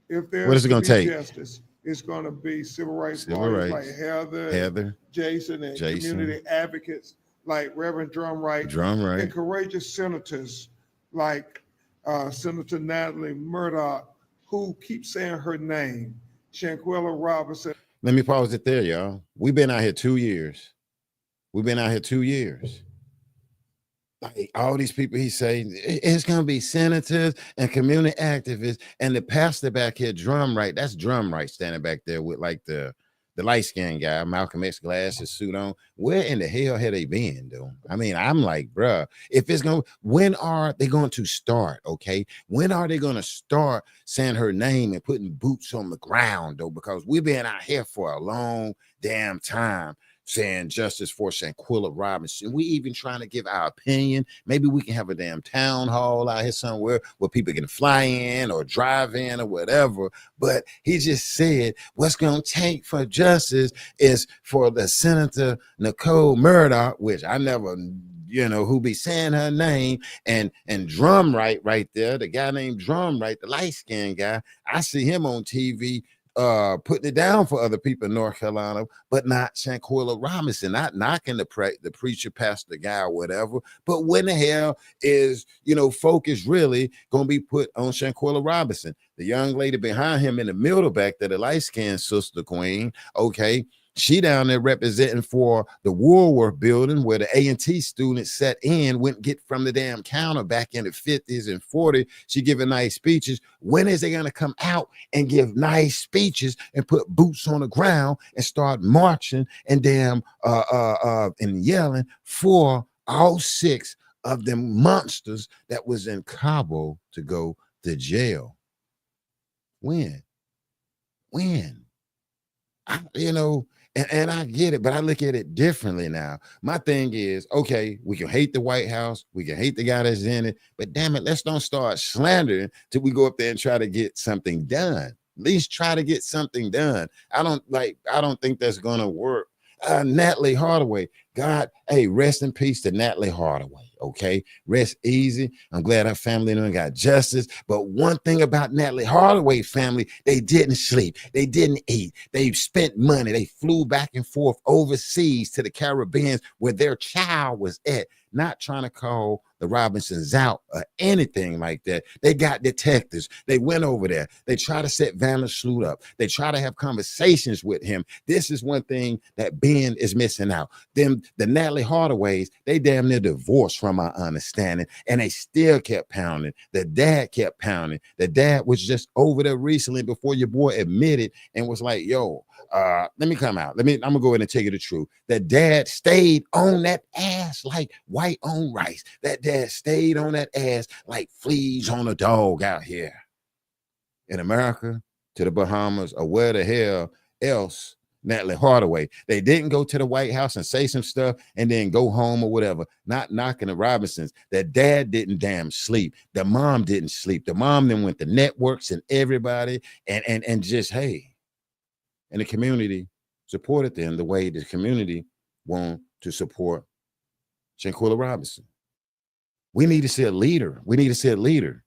if there's what is it going to take? Justice, it's going to be civil rights lawyers like Heather, Jason, and community advocates like Reverend Drumwright, and courageous senators like Senator Natalie Murdoch, who keep saying her name, Shanquella Robinson. Let me pause it there, y'all. We've been out here 2 years. Like all these people, he's saying it's gonna be senators and community activists, and the pastor back here, Drumwright. That's Drumwright standing back there with like the light-skinned guy, Malcolm X glasses, suit on. Where in the hell had they been, though? I mean, I'm like, bruh, when are they going to start? Okay, when are they going to start saying her name and putting boots on the ground, though? Because we've been out here for a long damn time saying justice for Shanquella Robinson. We even trying to give our opinion. Maybe we can have a damn town hall out here somewhere where people can fly in or drive in or whatever. But he just said what's going to take for justice is for the Senator Nicole Murdoch, which I never, who be saying her name, and Drumwright right there, the guy named Drumwright, the light-skinned guy. I see him on TV putting it down for other people in North Carolina, but not Shanquella Robinson, not knocking the preacher, pastor guy or whatever. But when the hell is, focus really going to be put on Shanquella Robinson? The young lady behind him in the middle back there, the light-skinned sister queen, okay, she down there representing for the Woolworth building where the A&T students sat in, went get from the damn counter back in the 50s and 40s. She giving nice speeches. When is they going to come out and give nice speeches and put boots on the ground and start marching and damn and yelling for all 6 of them monsters that was in Cabo to go to jail? When? And I get it, but I look at it differently now. My thing is, okay, we can hate the White House, we can hate the guy that's in it, but damn it, let's don't start slandering till we go up there and try to get something done. At least try to get something done. I don't think that's gonna work. Natalie Hardaway, God, hey, rest in peace to Natalie Hardaway. okay? Rest easy. I'm glad her family done got justice. But one thing about Natalie Hardaway family, they didn't sleep. They didn't eat. They spent money. They flew back and forth overseas to the Caribbean where their child was at, not trying to call the Robinsons out or anything like that. They got detectives. They went over there. They try to set Vandersloot up. They try to have conversations with him. This is one thing that Ben is missing out. Them, the Natalie Hardaways, they damn near divorced from my understanding, and they still kept pounding. The dad kept pounding. The dad was just over there recently before your boy admitted and was like, yo, let me come out. I'm gonna go ahead and tell you the truth. The dad stayed on that ass like white on rice. That dad stayed on that ass like fleas on a dog out here in America, to the Bahamas, or where the hell else. Natalie Hardaway, they didn't go to the White House and say some stuff and then go home or whatever. Not knocking the Robinsons. The dad didn't damn sleep. The mom didn't sleep. The mom then went to networks and everybody and just, hey, and the community supported them the way the community want to support Shanquella Robinson. We need to see a leader. We need to see a leader.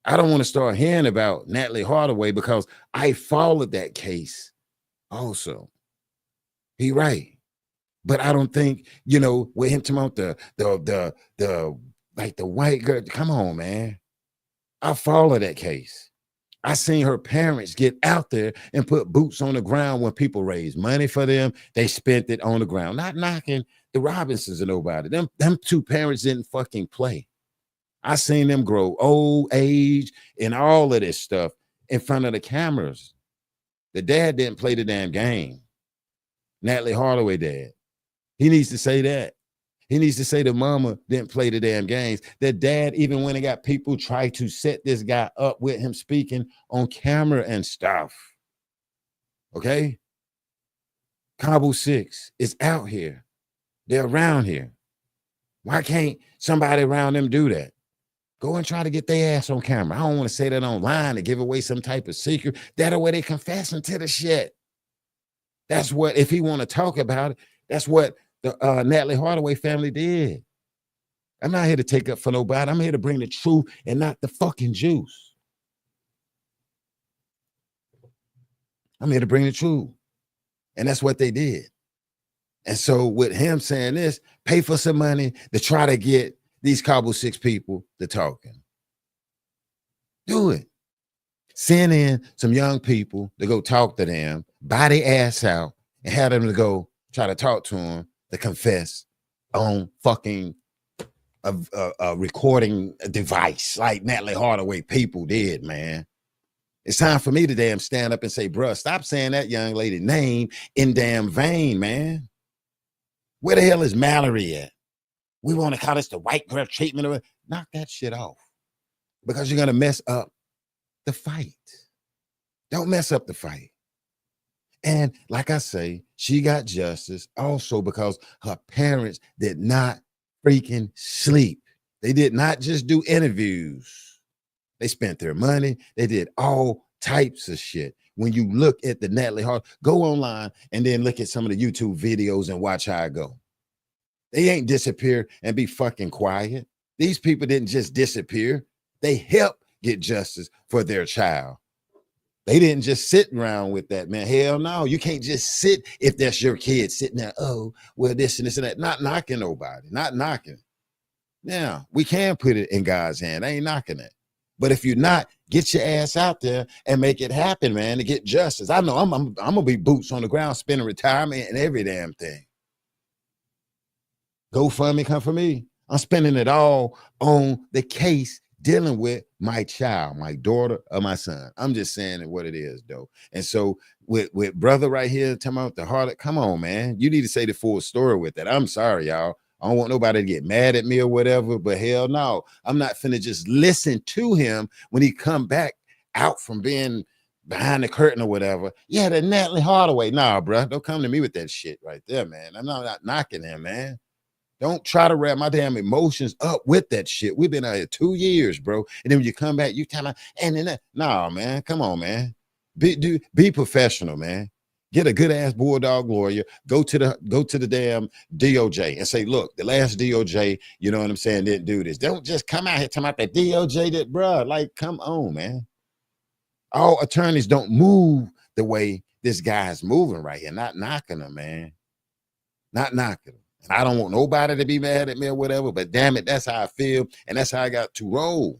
I don't want to start hearing about Natalie Hardaway because I followed that case also. He right. But I don't think, you know, with him talking about the like the white girl. Come on, man. I followed that case. I seen her parents get out there and put boots on the ground when people raised money for them. They spent it on the ground. Not knocking the Robinsons or nobody. Them two parents didn't fucking play. I seen them grow old age and all of this stuff in front of the cameras. The dad didn't play the damn game. Natalie Hardaway dad. He needs to say that. He needs to say the mama didn't play the damn games. The dad, even when he got people try to set this guy up with him speaking on camera and stuff. Okay? Cabo 6 is out here. They're around here. Why can't somebody around them do that? Go and try to get their ass on camera. I don't want to say that online to give away some type of secret. That way they confessing to the shit. That's what, if he want to talk about it, that's what the Natalie Hardaway family did. I'm not here to take up for nobody. I'm here to bring the truth and not the fucking juice. I'm here to bring the truth. And that's what they did. And so with him saying this, pay for some money to try to get these Cabo 6 people to talking. Do it. Send in some young people to go talk to them, buy their ass out, and have them to go try to talk to them to confess on fucking a recording device like Natalie Hardaway people did, man. It's time for me to damn stand up and say, bruh, stop saying that young lady name in damn vain, man. Where the hell is Mallory at? We want to call this the white girl treatment. Knock that shit off because you're going to mess up the fight. Don't mess up the fight. And like I say, she got justice also because her parents did not freaking sleep. They did not just do interviews. They spent their money. They did all types of shit. When you look at the Natalie Hart, go online and then look at some of the YouTube videos and watch how it go. They ain't disappear and be fucking quiet. These people didn't just disappear. They helped get justice for their child. They didn't just sit around with that, man. Hell no. You can't just sit if that's your kid sitting there. Oh, well, this and this and that. Not knocking nobody. Not knocking. Now, we can put it in God's hand. I ain't knocking it. But if you're not, get your ass out there and make it happen, man, to get justice. I know I'm going to be boots on the ground, spending retirement and every damn thing. GoFundMe, come for me. I'm spending it all on the case dealing with my child, my daughter, or my son. I'm just saying what it is, though. And so with brother right here, talking about the heart, come on, man. You need to say the full story with that. I'm sorry, y'all. I don't want nobody to get mad at me or whatever, but hell no. I'm not finna just listen to him when he come back out from being behind the curtain or whatever. Yeah, the Natalie Hardaway. Nah, bro. Don't come to me with that shit right there, man. I'm not knocking him, man. Don't try to wrap my damn emotions up with that shit. We've been out here 2 years, bro. And then when you come back, you kind of, and then, nah, man, come on, man. Be professional, man. Get a good ass bulldog lawyer. Go to the damn DOJ and say, look, the last DOJ, you know what I'm saying, didn't do this. Don't just come out here talking about the DOJ that, bruh. Like, come on, man. All attorneys don't move the way this guy's moving right here. Not knocking him, man. Not knocking him. And I don't want nobody to be mad at me or whatever, but damn it, that's how I feel, and that's how I got to roll.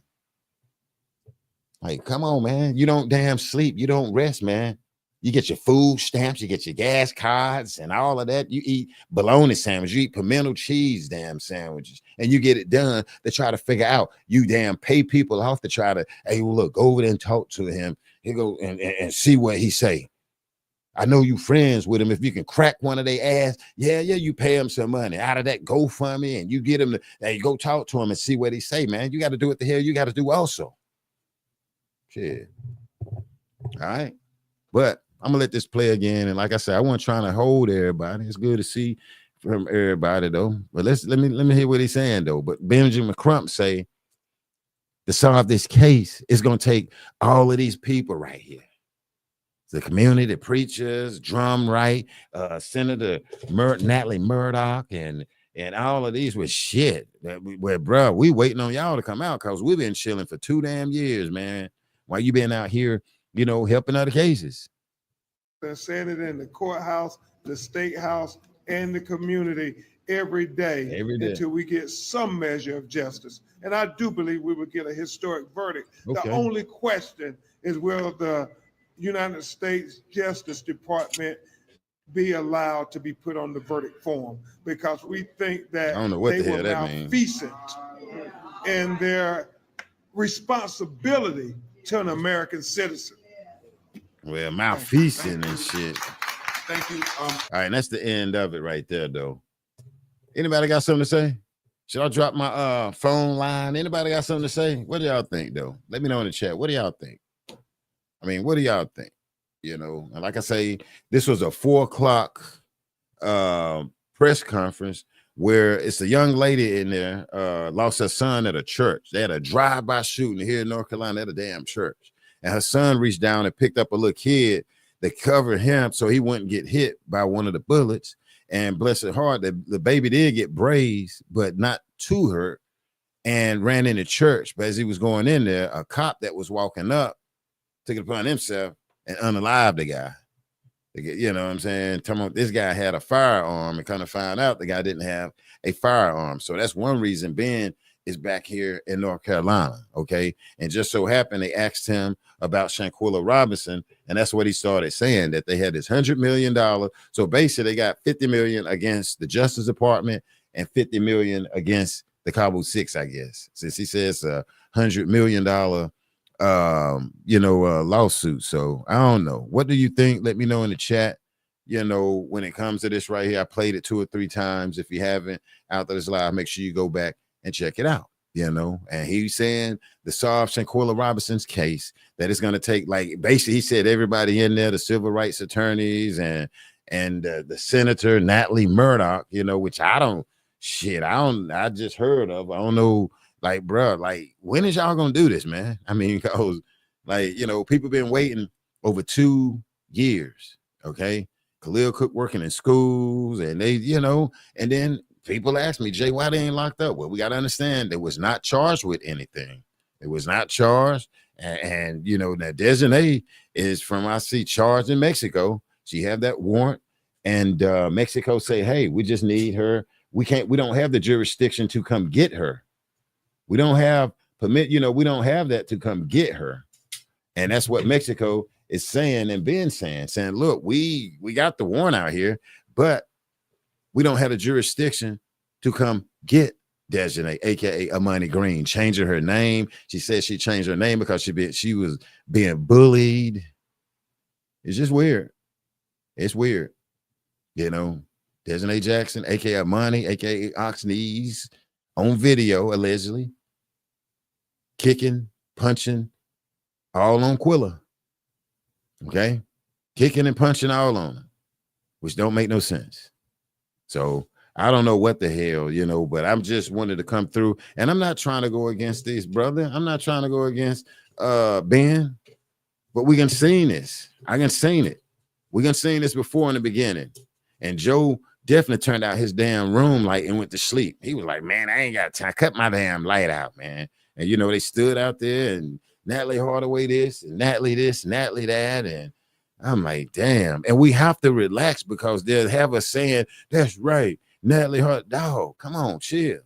Like, come on, man. You don't damn sleep. You don't rest, man. You get your food stamps, you get your gas cards and all of that. You eat bologna sandwiches, you eat pimento cheese damn sandwiches, and you get it done to try to figure out. You damn pay people off to try to, hey, well, look, go over there and talk to him. He go and see what he say. I know you friends with him. If you can crack one of their ass, yeah, you pay him some money out of that GoFundMe, and you get him to, hey, go talk to him and see what he say, man. You got to do what the hell you got to do also. Shit. All right. But I'm gonna let this play again. And like I said, I wasn't trying to hold everybody. It's good to see from everybody though. But let me hear what he's saying though. But Benjamin Crump say to solve this case, it's gonna take all of these people right here. The community, the preachers, Drum Right, Senator Natalie Murdoch, and all of these with shit. Where, bro, we waiting on y'all to come out because we've been chilling for 2 damn years, man. Why you been out here, you know, helping other cases? They're saying it in the courthouse, the state house, and the community every day until we get some measure of justice. And I do believe we will get a historic verdict. Okay. The only question is will the United States Justice Department be allowed to be put on the verdict form, because we think that they were malfeasant in their responsibility to an American citizen. Well, malfeasant and shit. Thank you. All right, and that's the end of it right there, though. Anybody got something to say? Should I drop my phone line? Anybody got something to say? What do y'all think, though? Let me know in the chat. What do y'all think? I mean, what do y'all think? You know, and like I say, this was a 4 o'clock press conference where it's a young lady in there lost her son at a church. They had a drive-by shooting here in North Carolina at a damn church. And her son reached down and picked up a little kid that covered him so he wouldn't get hit by one of the bullets. And bless her heart, the baby did get grazed, but not too hurt, and ran into church. But as he was going in there, a cop that was walking up took it upon himself and unalived the guy. You know what I'm saying? This guy had a firearm, and kind of found out the guy didn't have a firearm. So that's one reason Ben is back here in North Carolina, okay? And just so happened they asked him about Shanquella Robinson, and that's what he started saying, that they had this $100 million. So basically they got $50 million against the Justice Department and $50 million against the Cabo 6, I guess, since he says a $100 million lawsuit. So I don't know. What do you think? Let me know in the chat. You know, when it comes to this right here, I played it 2 or 3 times. If you haven't, after this live, make sure you go back and check it out, you know. And he's saying the solve Shanquella Robinson's case, that it's going to take, like, basically he said everybody in there, the civil rights attorneys and the Senator Natalie Murdoch, you know, which I just heard of. I don't know, like, bro, like, when is y'all going to do this, man? I mean, because, like, you know, people been waiting over 2 years, okay? Khalil Cook working in schools, and they, you know, and then people ask me, Jay, why they ain't locked up? Well, we got to understand they was not charged with anything. It was not charged. And you know, that Desiree is from, I see, charged in Mexico. She have that warrant. And Mexico say, hey, we just need her. We don't have the jurisdiction to come get her. We don't have permit, you know, we don't have that to come get her. And that's what Mexico is saying and been saying, look, we got the warrant out here, but we don't have the jurisdiction to come get Desiree, aka Amani Green, changing her name. She said she changed her name because she was being bullied. It's just weird. It's weird. You know, Desiree Jackson, aka Amani, aka Oxneys, on video, allegedly kicking, punching, all on Quilla. Okay, kicking and punching all on her, which don't make no sense. So I don't know what the hell, you know, but I'm just wanted to come through, and I'm not trying to go against this brother. I'm not trying to go against Ben, but we can seen this. I can seen it. We done seen this before in the beginning. And Joe definitely turned out his damn room light and went to sleep. He was like, man, I ain't got time. Cut my damn light out, man. And, you know, they stood out there and Natalie Hardaway this, and Natalie this, Natalie that. And I'm like, damn. And we have to relax because they'll have us saying, that's right, Natalie Hardaway. Dog, come on, chill.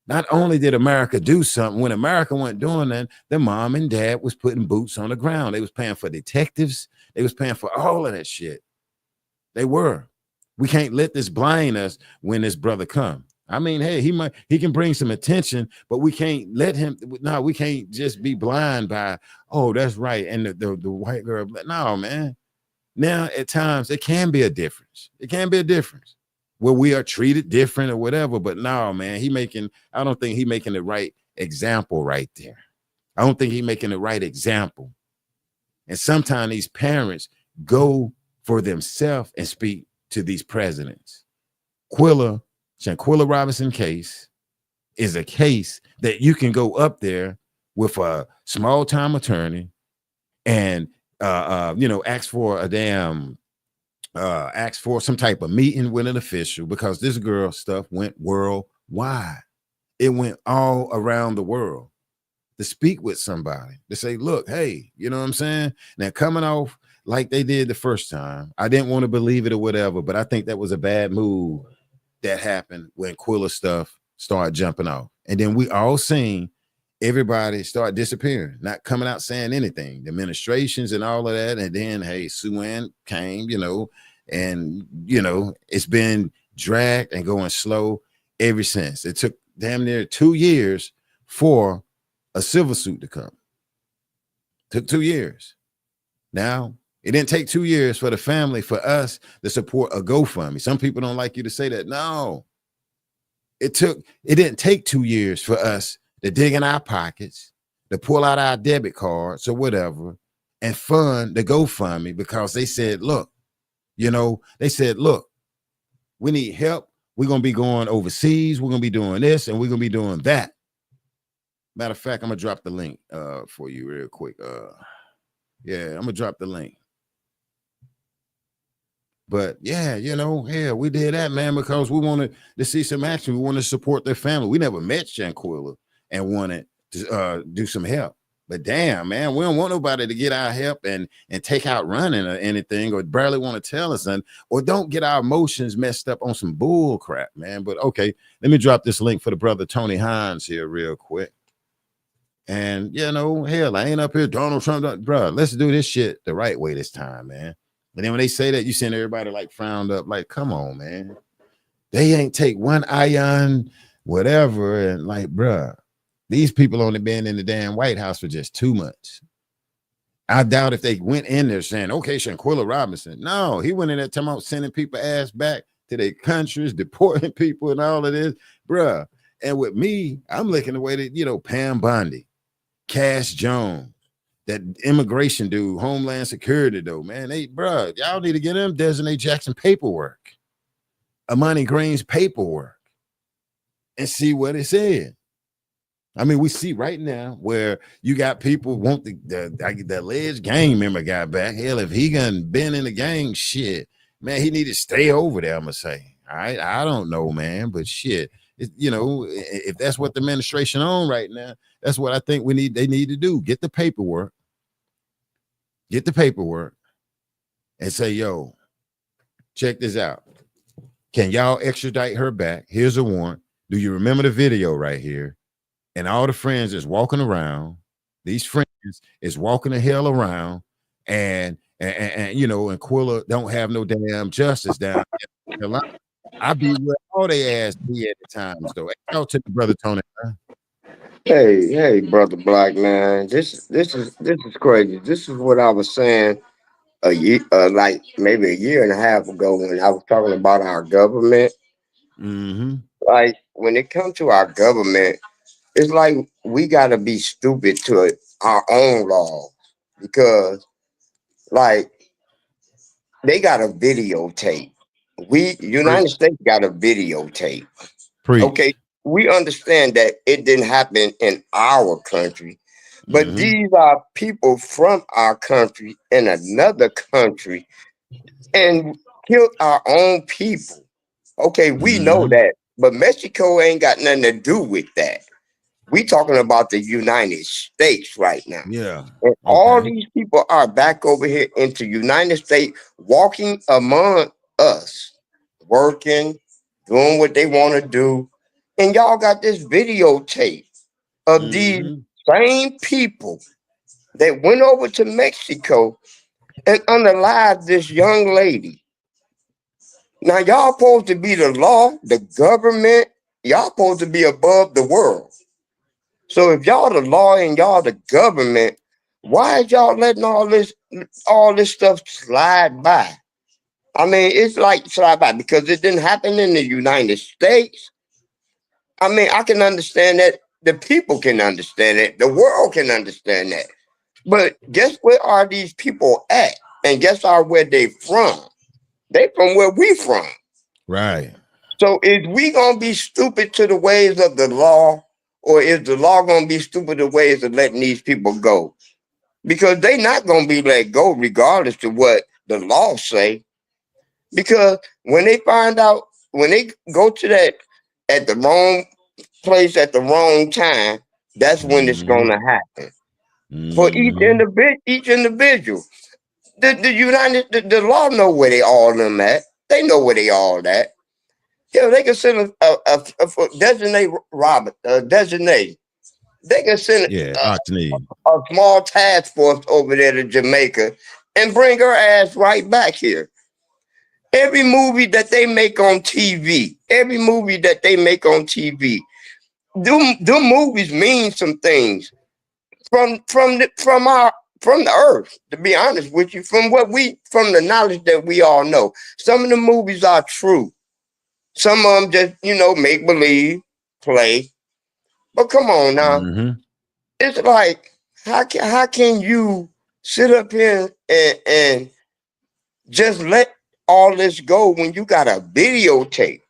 Not only did America do something, when America wasn't doing that, their mom and dad was putting boots on the ground. They was paying for detectives. They was paying for all of that shit. They were. We can't let this blind us when this brother come. I mean, hey, he can bring some attention, but we can't let him. No, we can't just be blind by, oh, that's right. And the white girl. No, man. Now, at times, it can be a difference. It can be a difference where we are treated different or whatever. But no, man, I don't think he making the right example right there. I don't think he making the right example. And sometimes these parents go for themselves and speak to these presidents. Shanquella Robinson case is a case that you can go up there with a small time attorney and ask for some type of meeting with an official, because this girl stuff went worldwide. It went all around the world. To speak with somebody, to say, look, hey, you know what I'm saying? Now, coming off like they did the first time, I didn't want to believe it or whatever, but I think that was a bad move that happened when Quilla stuff started jumping off. And then we all seen everybody start disappearing, not coming out saying anything, the administrations and all of that. And then, hey, Sue-Ann came, and, it's been dragged and going slow ever since. It took damn near 2 years for a civil suit to come. Took 2 years. Now, it didn't take 2 years for the family, for us to support a GoFundMe. Some people don't like you to say that. No, it didn't take 2 years for us to dig in our pockets, to pull out our debit cards or whatever and fund the GoFundMe, because they said, look, we need help. We're going to be going overseas. We're going to be doing this and we're going to be doing that. Matter of fact, I'm going to drop the link for you real quick. I'm going to drop the link. But yeah, we did that, man, because we wanted to see some action. We wanted to support their family. We never met Shanquella and wanted to do some help. But damn, man, we don't want nobody to get our help and take out running or anything, or barely want to tell us, or don't get our emotions messed up on some bull crap, man. But okay, let me drop this link for the brother Tony Hines here real quick. And hell, I ain't up here Donald Trump, bro. Let's do this shit the right way this time, man. And then when they say that, you send everybody like frowned up, like, come on, man. They ain't take one ion, whatever, and like, bruh, these people only been in the damn White House for just 2 months. I doubt if they went in there saying, okay, Shanquella Robinson. No, he went in there talking about sending people ass back to their countries, deporting people and all of this, bruh. And with me, I'm looking the way that, Pam Bondi, Cash Jones, that immigration dude, Homeland Security, though, man, y'all need to get them Desiree Jackson paperwork, Amani Green's paperwork, and see what it said. I mean, we see right now where you got people want the alleged gang member guy back. Hell, if he been in the gang, shit, man, he need to stay over there, I'm gonna say. All right, I don't know, man, but shit, if that's what the administration on right now, that's what I think they need to do. Get the paperwork, and say, yo, check this out. Can y'all extradite her back? Here's a warrant. Do you remember the video right here? And all the friends is walking around. These friends is walking the hell around, and Quilla don't have no damn justice down here. I be where all they ass be at the times, though. Out to the brother Tony. Hey, brother Black man. This is crazy. This is what I was saying a year, like maybe a year and a half ago when I was talking about our government. Mm-hmm. Like when it comes to our government, it's like we gotta be stupid to our own law, because like they got a videotape. United States got a videotape. Preach. Okay, we understand that it didn't happen in our country, but these are people from our country in another country and killed our own people. Okay, we know Mm-hmm. that, but Mexico ain't got nothing to do with that. We talking about the United States right now. Yeah. And all Okay. these people are back over here into United States, walking among us, working, doing what they want to do. And y'all got this videotape of these Mm-hmm. same people that went over to Mexico and unalived this young lady. Now y'all supposed to be the law, the government. Y'all supposed to be above the world. So if y'all the law and y'all the government, why is y'all letting all this stuff slide by? I mean, it's like slide by because it didn't happen in the United States. I mean, I can understand that. The people can understand it. The world can understand that. But guess where are these people at? And guess where they from? They from where we from. Right. So is we gonna be stupid to the ways of the law, or is the law gonna be stupid to the ways of letting these people go? Because they not gonna be let go regardless of what the law say. Because when they find out, when they go to that at the wrong place at the wrong time, that's when it's Mm-hmm. gonna happen. For Mm-hmm. each individual. The law know where they all them at. They know where they all at. Yeah, they can send a designate Robert, designate. They can send Yeah. Octane. a small task force over there to Jamaica and bring her ass right back here. Every movie that they make on TV, them movies mean some things from the earth. To be honest with you, from the knowledge that we all know, some of the movies are true. Some of them just make believe, play. But come on now, Mm-hmm. it's like how can you sit up here and just let all this go when you got a videotape?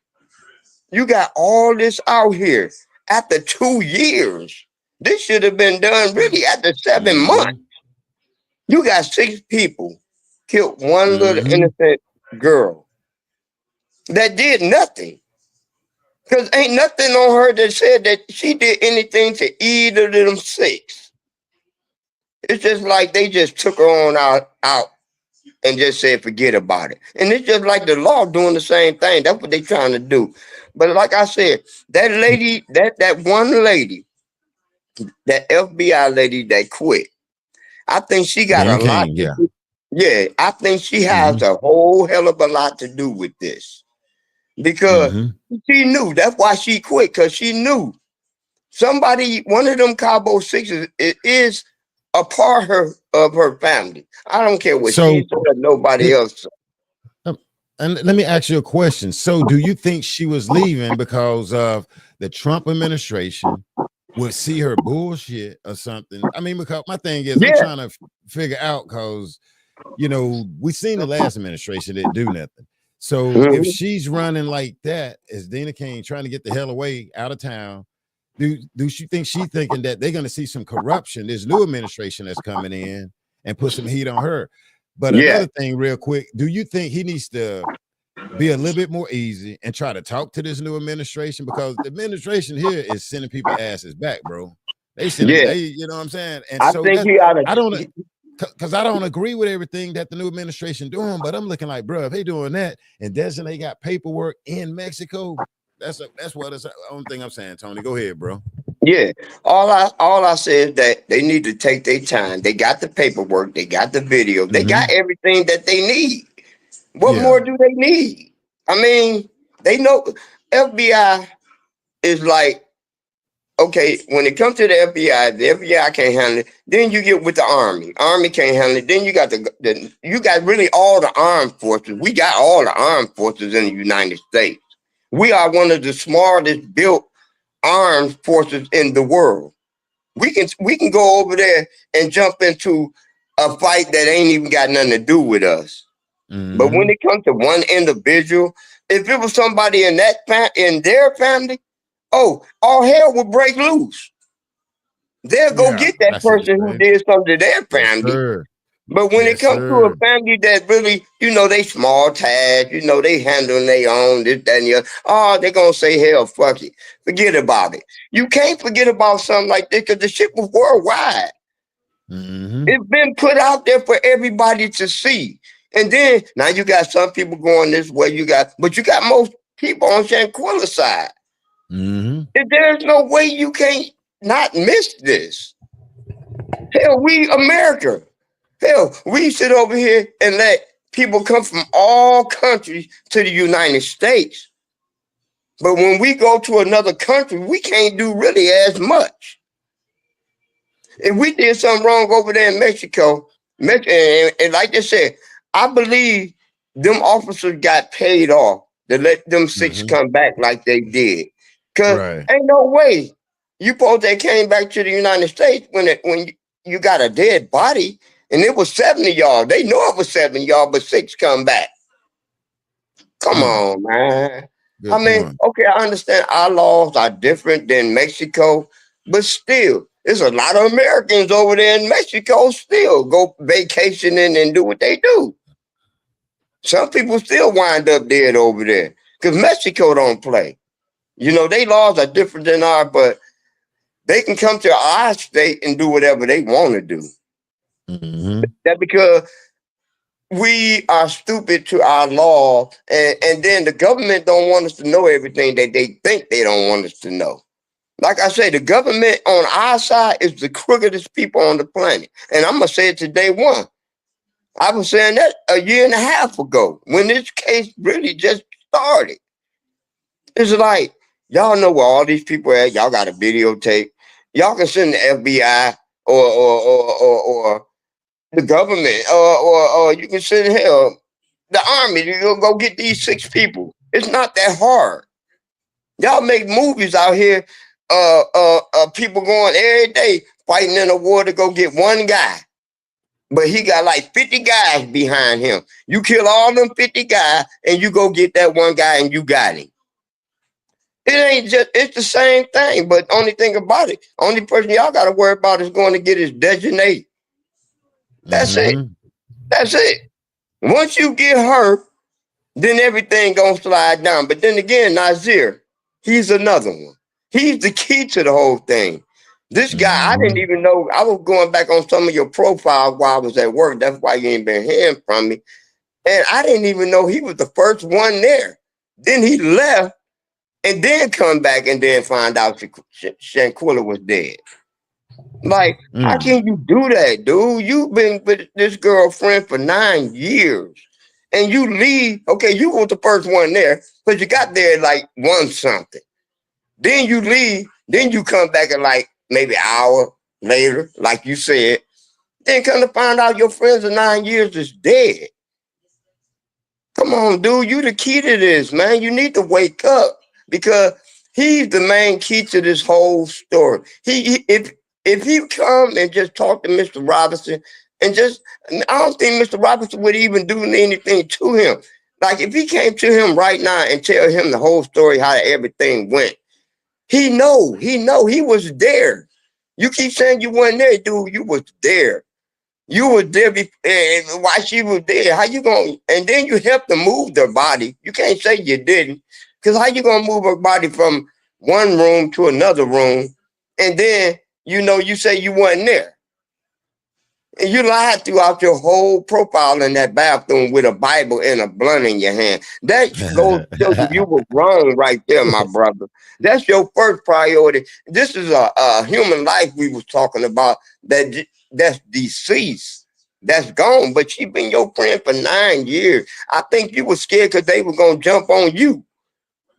You got all this out here after 2 years. This should have been done really after 7 months. Mm-hmm. You got 6 people killed one little Mm-hmm. innocent girl that did nothing. Because ain't nothing on her that said that she did anything to either of them 6. It's just like they just took her on out and just said forget about it. And it's just like the law doing the same thing. That's what they trying to do. But like I said, that lady, that one lady, that FBI lady that quit, I think she got Dana a lot King. to Yeah. do. Yeah, I think she Mm-hmm. has a whole hell of a lot to do with this. Because Mm-hmm. she knew. That's why she quit, because she knew one of them Cabo sixes is a part of her family. I don't care what she So, said or nobody else. um, and let me ask you a question. So, do you think she was leaving because of the Trump administration would see her bullshit or something? I mean, because my thing is, I'm Yeah, trying to figure out because we seen the last administration that do nothing. So, if mhm, she's running like that, as Dana King trying to get the hell away out of town, do she think she's thinking that they're going to see some corruption? This new administration that's coming in and put some heat on her. But yeah, another thing, real quick, do you think he needs to be a little bit more easy and try to talk to this new administration? Because the administration here is sending people asses back, bro. They send them, yeah. you know what I'm saying? And I so think that he ought I don't to. because I don't agree with everything that the new administration doing, but I'm looking like, bro, if they doing that and Destin they got paperwork in Mexico, that's what it's the only thing I'm saying. Tony, go ahead, bro. Yeah, all I say is that they need to take their time. They got the paperwork, they got the video, they got Mm-hmm. everything that they need. What Yeah. more do they need? I mean, they know FBI is like, okay, when it comes to the FBI can't handle it. Then you get with the Army. Army can't handle it. Then you got you got really all the armed forces. We got all the armed forces in the United States. We are one of the smartest built armed forces in the world. We can go over there and jump into a fight that ain't even got nothing to do with us. But when Mm-hmm. it comes to one individual, if it was somebody in in their family, oh, all hell would break loose. They'll go Yeah, get that I see what person you're who saying. did something to their Yes, family, sir. But when it Yes, comes to a sir. family that really, they small task, they handling their own, this, that, and the other, oh, they're going to say, hell, fuck it. Forget about it. You can't forget about something like this because the shit was worldwide. Mm-hmm. It's been put out there for everybody to see. And then, now you got some people going this way, but you got most people on Shanquella's side. Mm-hmm. And there's no way you can't not miss this. Hell, we America. Hell, we sit over here and let people come from all countries to the United States. But when we go to another country, we can't do really as much. If we did something wrong over there in Mexico, and like I said, I believe them officers got paid off to let them six Mm-hmm. come back like they did. Cause Right. ain't no way you supposed they came back to the United States when you got a dead body and it was 70 y'all. They know it was 70 y'all, but six come back. Come on, man. I Good mean, point. okay, I understand our laws are different than Mexico, but still, there's a lot of Americans over there in Mexico still go vacationing and do what they do. Some people still wind up dead over there because Mexico don't play. They laws are different than ours, but they can come to our state and do whatever they want to do. Mm-hmm. That because we are stupid to our law, and then the government don't want us to know everything that they think they don't want us to know. Like I say, the government on our side is the crookedest people on the planet. And I'm going to say it to day one. I was saying that a year and a half ago when this case really just started. It's like, y'all know where all these people are at. Y'all got a videotape. Y'all can send the FBI or the government or you can send hell the army to go get these six people. It's not that hard. Y'all make movies out here, people going every day fighting in a war to go get one guy. But he got like 50 guys behind him. You kill all them 50 guys and you go get that one guy and you got him. It's the same thing, but only thing about it, only person y'all got to worry about is going to get his designated. That's it. Mm-hmm. That's it. Once you get her, then everything gonna slide down. But then again, Nazir, he's another one. He's the key to the whole thing. This guy, I didn't Mm-hmm. even know. I was going back on some of your profiles while I was at work. That's why you ain't been hearing from me. And I didn't even know he was the first one there. Then he left and then come back and then find out Shanquella was dead. Like, how Mm. can you do that, dude? You've been with this girlfriend for 9 years. And you leave, okay, you were the first one there, but you got there like one something. Then you leave, then you come back at like maybe an hour later, like you said. Then come to find out your friends of 9 years is dead. Come on, dude, you the key to this, man. You need to wake up because he's the main key to this whole story. If he come and just talk to Mr. Robinson and I don't think Mr. Robinson would even do anything to him. Like if he came to him right now and tell him the whole story, how everything went, he was there. You keep saying you weren't there, dude. You was there. You was there and while she was there. How you going? And then you helped to move their body. You can't say you didn't, because how you gonna move her body from one room to another room, and then you say you wasn't there, and you lied throughout your whole profile in that bathroom with a Bible and a blunt in your hand. That goes to show you were wrong right there, my brother. That's your first priority. This is a human life we was talking about that's deceased, that's gone. But she been your friend for 9 years. I think you were scared because they were gonna jump on you.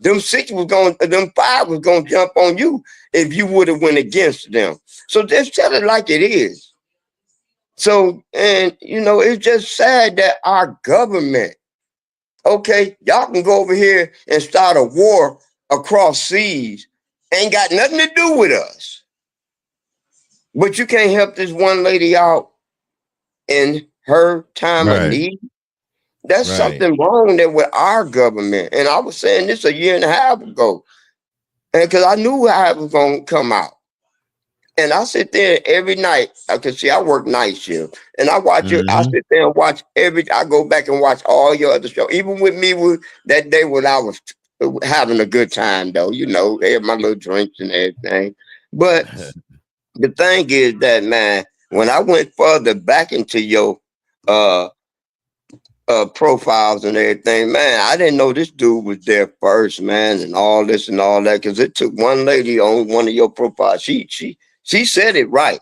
Them five was gonna jump on you if you would have went against them. So just tell it like it is. So, and it's just sad that our government, okay, y'all can go over here and start a war across seas, ain't got nothing to do with us. But you can't help this one lady out in her time of Right. need. That's Right. something wrong there with our government. And I was saying this a year and a half ago. And because I knew how it was going to come out. And I sit there every night. I can see I work night shift, and I watch you. I Mm-hmm. sit there and watch I go back and watch all your other shows, even with me with that day when I was having a good time. Though they had my little drinks and everything. But the thing is that, man, when I went further back into your uh profiles and everything, man, I didn't know this dude was there first, man, and all this and all that. Because it took one lady on one of your profiles. She said it right.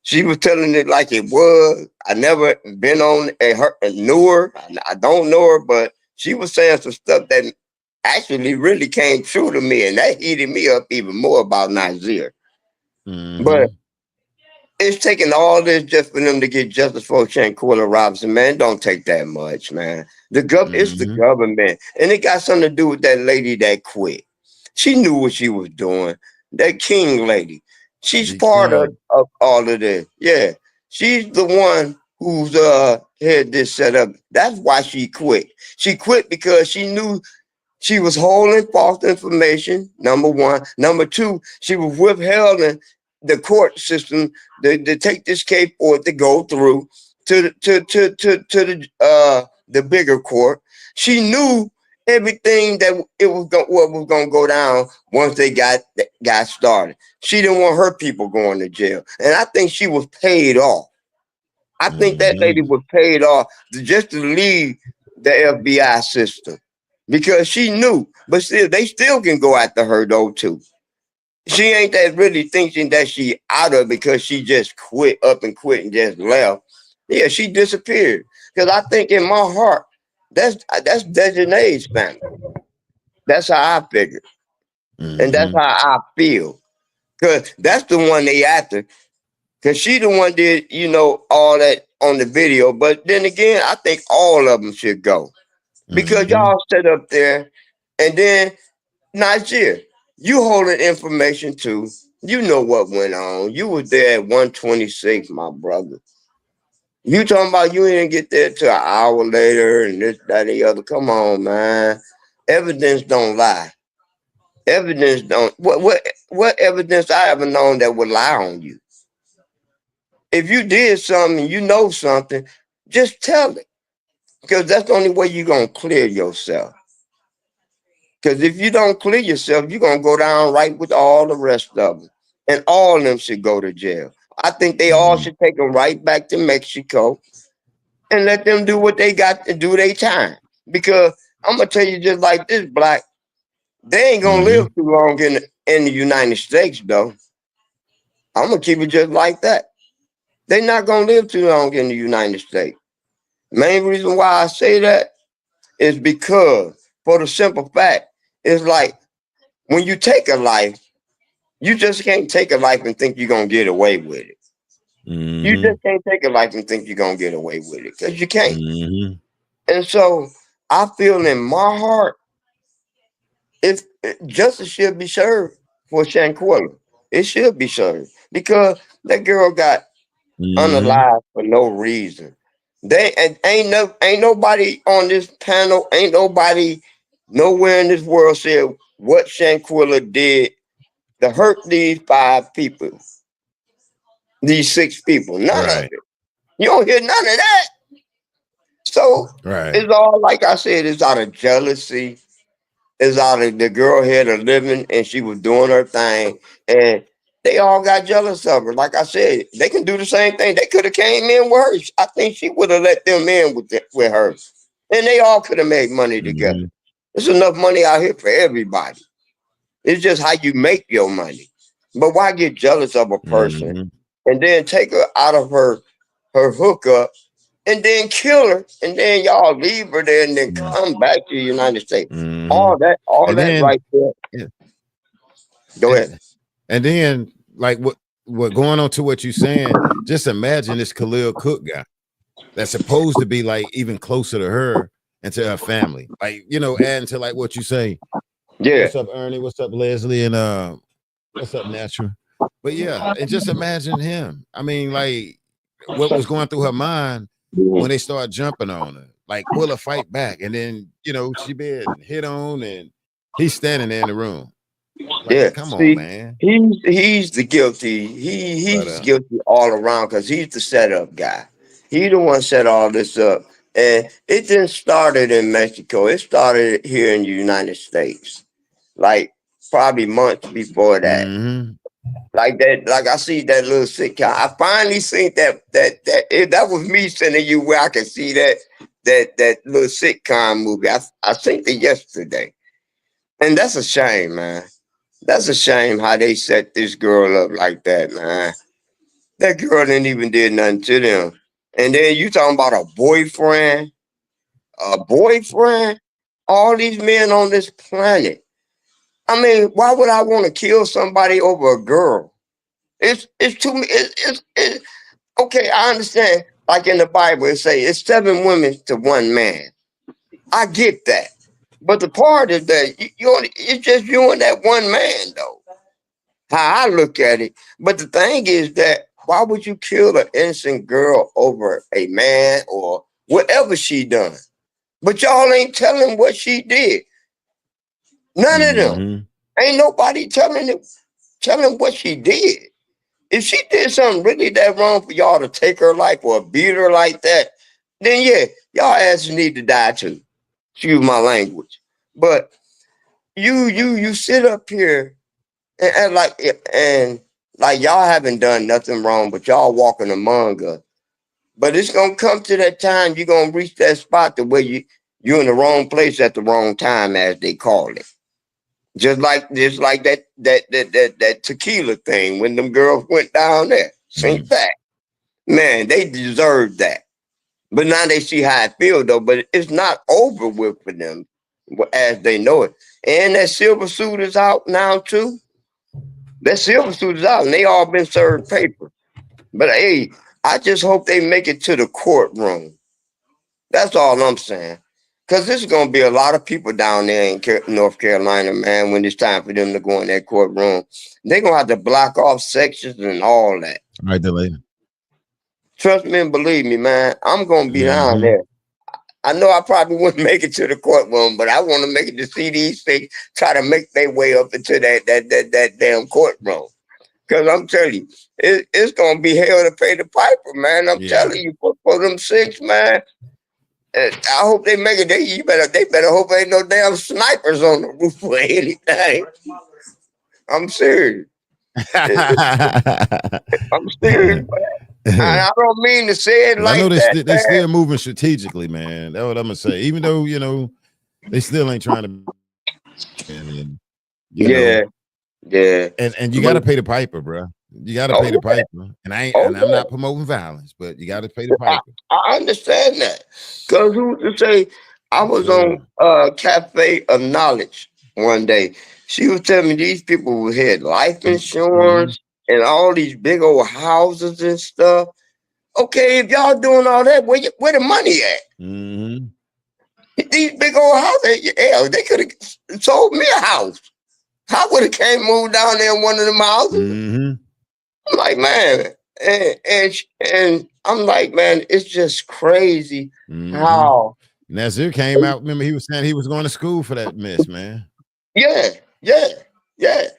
She was telling it like it was. I never been on her, knew her. I don't know her, but she was saying some stuff that actually really came true to me, and that heated me up even more about Nigeria. But Mm-hmm. it's taking all this just for them to get justice for Shanquella Robinson, man. Don't take that much, man. It's the Mm-hmm. government, and it got something to do with that lady that quit. She knew what she was doing. That King lady, she's The part king. of all of this. Yeah, she's the one who's had this set up. That's why she quit. She quit because she knew she was holding false information, number one. Number two, she was withholding the court system to take this case for it to go through to the bigger court. She knew everything that what was going to go down once they got started. She didn't want her people going to jail, and I think she was paid off. I think that lady Mm-hmm. was paid off just to leave the FBI system because she knew. But still, they still can go after her though too. She ain't that really thinking that she out of because she just quit and just left. Yeah, she disappeared. Because I think in my heart, that's Dejanae's family. That's how I figure, and that's Mm-hmm. how I feel. Because that's the one they after. Because she the one did, all that on the video. But then again, I think all of them should go. Because Mm-hmm. y'all sit up there and then Nigeria, you holding information too. You know what went on. You was there at 126, my brother. You talking about you didn't get there till an hour later and this, that, and the other. Come on, man. Evidence don't lie. Evidence don't what evidence I ever known that would lie on you? If you did something and you know something, just tell it. Because that's the only way you're gonna clear yourself. Because if you don't clear yourself, you're gonna go down right with all the rest of them. And all of them should go to jail. I think they all Mm-hmm. should take them right back to Mexico and let them do what they got to do their time. Because I'm gonna tell you just like this, Black, they ain't gonna Mm-hmm. live too long in the United States though. I'm gonna keep it just like that. They're not gonna live too long in the United States. Main reason why I say that is because for the simple fact, it's like when you take a life, you just can't take a life and think you're gonna get away with it. You Mm-hmm. just can't take a life and think you're gonna get away with it because you can't. Mm-hmm. And so I feel in my heart, if justice should be served for Shanquella, it should be served because that girl got Mm-hmm. unalive for no reason. They ain't nobody on this panel, ain't nobody nowhere in this world said what Shanquella did to hurt these five people, these six people. None of Right. it. You don't hear none of that. So Right. it's all like I said, it's out of jealousy. It's out of the girl had a living and she was doing her thing. And they all got jealous of her. Like I said, they can do the same thing. They could have came in with her. I think she would have let them in with her. And they all could have made money together. Mm-hmm. There's enough money out here for everybody. It's just how you make your money. But why get jealous of a person Mm-hmm. and then take her out of her hookup and then kill her and then y'all leave her there and then come back to the United States? Mm-hmm. All And that then right there. yeah, Go ahead. and then like what going on to what you're saying, just imagine this Khalil Cook guy that's supposed to be like even closer to her and to her family. Like, adding to like what you say. Yeah. What's up, Ernie? What's up, Leslie? And what's up, Natural? But yeah, and just imagine him. I mean, like what was going through her mind when they start jumping on her. Like, will her fight back? And then, she been hit on and he's standing there in the room. Like, Yeah. come on, See, man. he's the guilty. But He's guilty all around because he's the setup guy. He the one set all this up. And it didn't started in Mexico. It started here in the United States. Like probably months before that. mm-hmm. Like that, like I see that little sitcom. I finally seen that was me sending you where I can see that little sitcom movie. I seen it yesterday. And that's a shame, man. That's a shame how they set this girl up like that, man. That girl didn't even did nothing to them. And then you talking about a boyfriend? A boyfriend? All these men on this planet. I mean, why would I want to kill somebody over a girl? It's too it's okay. I understand. Like in the Bible, it say it's 7 women to 1 man. I get that, but the part is that it's just you and that 1 man though. How I look at it. But the thing is that why would you kill an innocent girl over a man or whatever she done? But y'all ain't telling what she did. None of them. Mm-hmm. Ain't nobody telling what she did. If she did something really that wrong for y'all to take her life or beat her like that, then yeah, y'all asses need to die too. Excuse my language. But you sit up here and like y'all haven't done nothing wrong, but y'all walking among us. But it's gonna come to that time you're gonna reach that spot to where you're in the wrong place at the wrong time, as they call it. Just like that tequila thing when them girls went down there. Sink back. Man, they deserve that. But now they see how it feels though, but it's not over with for them as they know it. And that silver suit is out now too. That silver suit is out and they all been served paper. But hey, I just hope they make it to the courtroom. That's all I'm saying. Because there's going to be a lot of people down there in North Carolina, man, when it's time for them to go in that courtroom. They're going to have to block off sections and all that. All right, delay. Trust me and believe me, man, I'm going to be down Mm-hmm. there. I know I probably wouldn't make it to the courtroom, but I want to make it to see these things try to make their way up into that damn courtroom. Because I'm telling you, it's going to be hell to pay the piper, man. I'm telling you, for them 6, man. I hope they make it. They better hope ain't no damn snipers on the roof or anything. I'm serious. I'm serious. I don't mean to say it like I know that. they still moving strategically, man. That's what I'm gonna say. Even though they still ain't trying to. And, Yeah. And you got to pay the piper, bro. You got to pay the piper. And I'm not promoting violence, but you got to pay the piper. I understand that. Because who to say I was on Cafe of Knowledge one day. She was telling me these people who had life insurance and all these big old houses and stuff. Okay, if y'all doing all that, where the money at? Mm-hmm. These big old houses, they could have sold me a house. I would have came moved down there in one of them houses. Mm-hmm. I'm like, man, and I'm like, man, it's just crazy how. Nazir came out. Remember, he was saying he was going to school for that mess, man. Yeah. I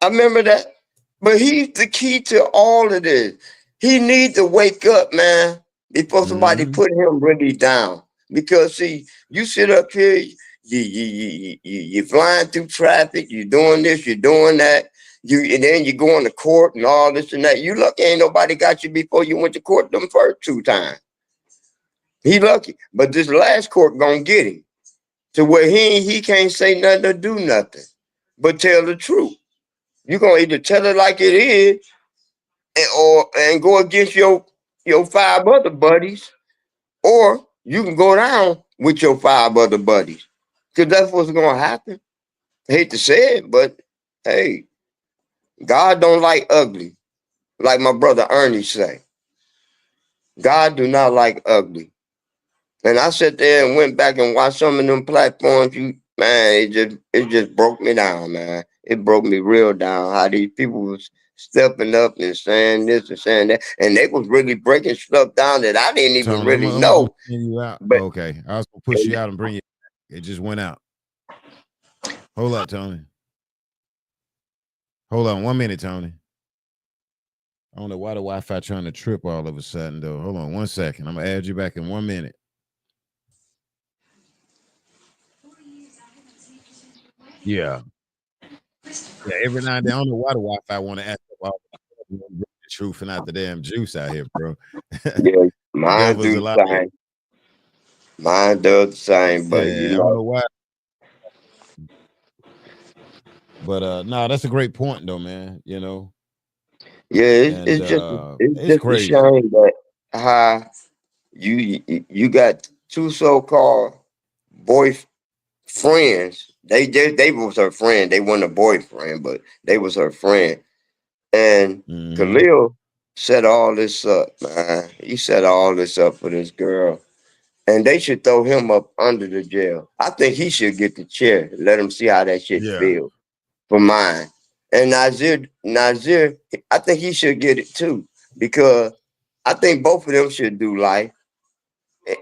remember that. But he's the key to all of this. He needs to wake up, man, before somebody put him really down. Because see, you sit up here, you're flying through traffic, you're doing this, you're doing that, and then you go to court and all this and that. You lucky ain't nobody got you before you went to court them first 2 times. He lucky, but this last court gonna get him to where he can't say nothing or do nothing, but tell the truth. You're gonna either tell it like it is, and go against your 5 other buddies, or you can go down with your 5 other buddies. Because that's what's gonna happen. I hate to say it, but hey, God don't like ugly. Like my brother Ernie say. God do not like ugly. And I sat there and went back and watched some of them platforms. It just broke me down, man. It broke me real down how these people was stepping up and saying this and saying that, and they was really breaking stuff down that I didn't even really know. You out. But okay, I was gonna push you out and bring you. It just went out. Hold up, Tony. Hold on 1 minute, Tony. I don't know why the Wi-Fi trying to trip all of a sudden, though. Hold on 1 second. I'm gonna add you back in 1 minute. Yeah. Yeah, every now and then, I don't know why the Wi-Fi want to act up all the truth and not the damn juice out here, bro. Yeah, mine Devil's do a the lot. same. Mine does the same, but Yeah, I don't know why. But no, that's a great point, though, man. You know, yeah, and it's it's just a crazy. shame that how you got two so-called boyfriends. They was her friend. They weren't a boyfriend, but they was her friend. And Khalil set all this up, man. He set all this up for this girl. And they should throw him up under the jail. I think he should get the chair. Let him see how that shit Yeah. feels. For mine. And Nazir, I think he should get it too. Because I think both of them should do life.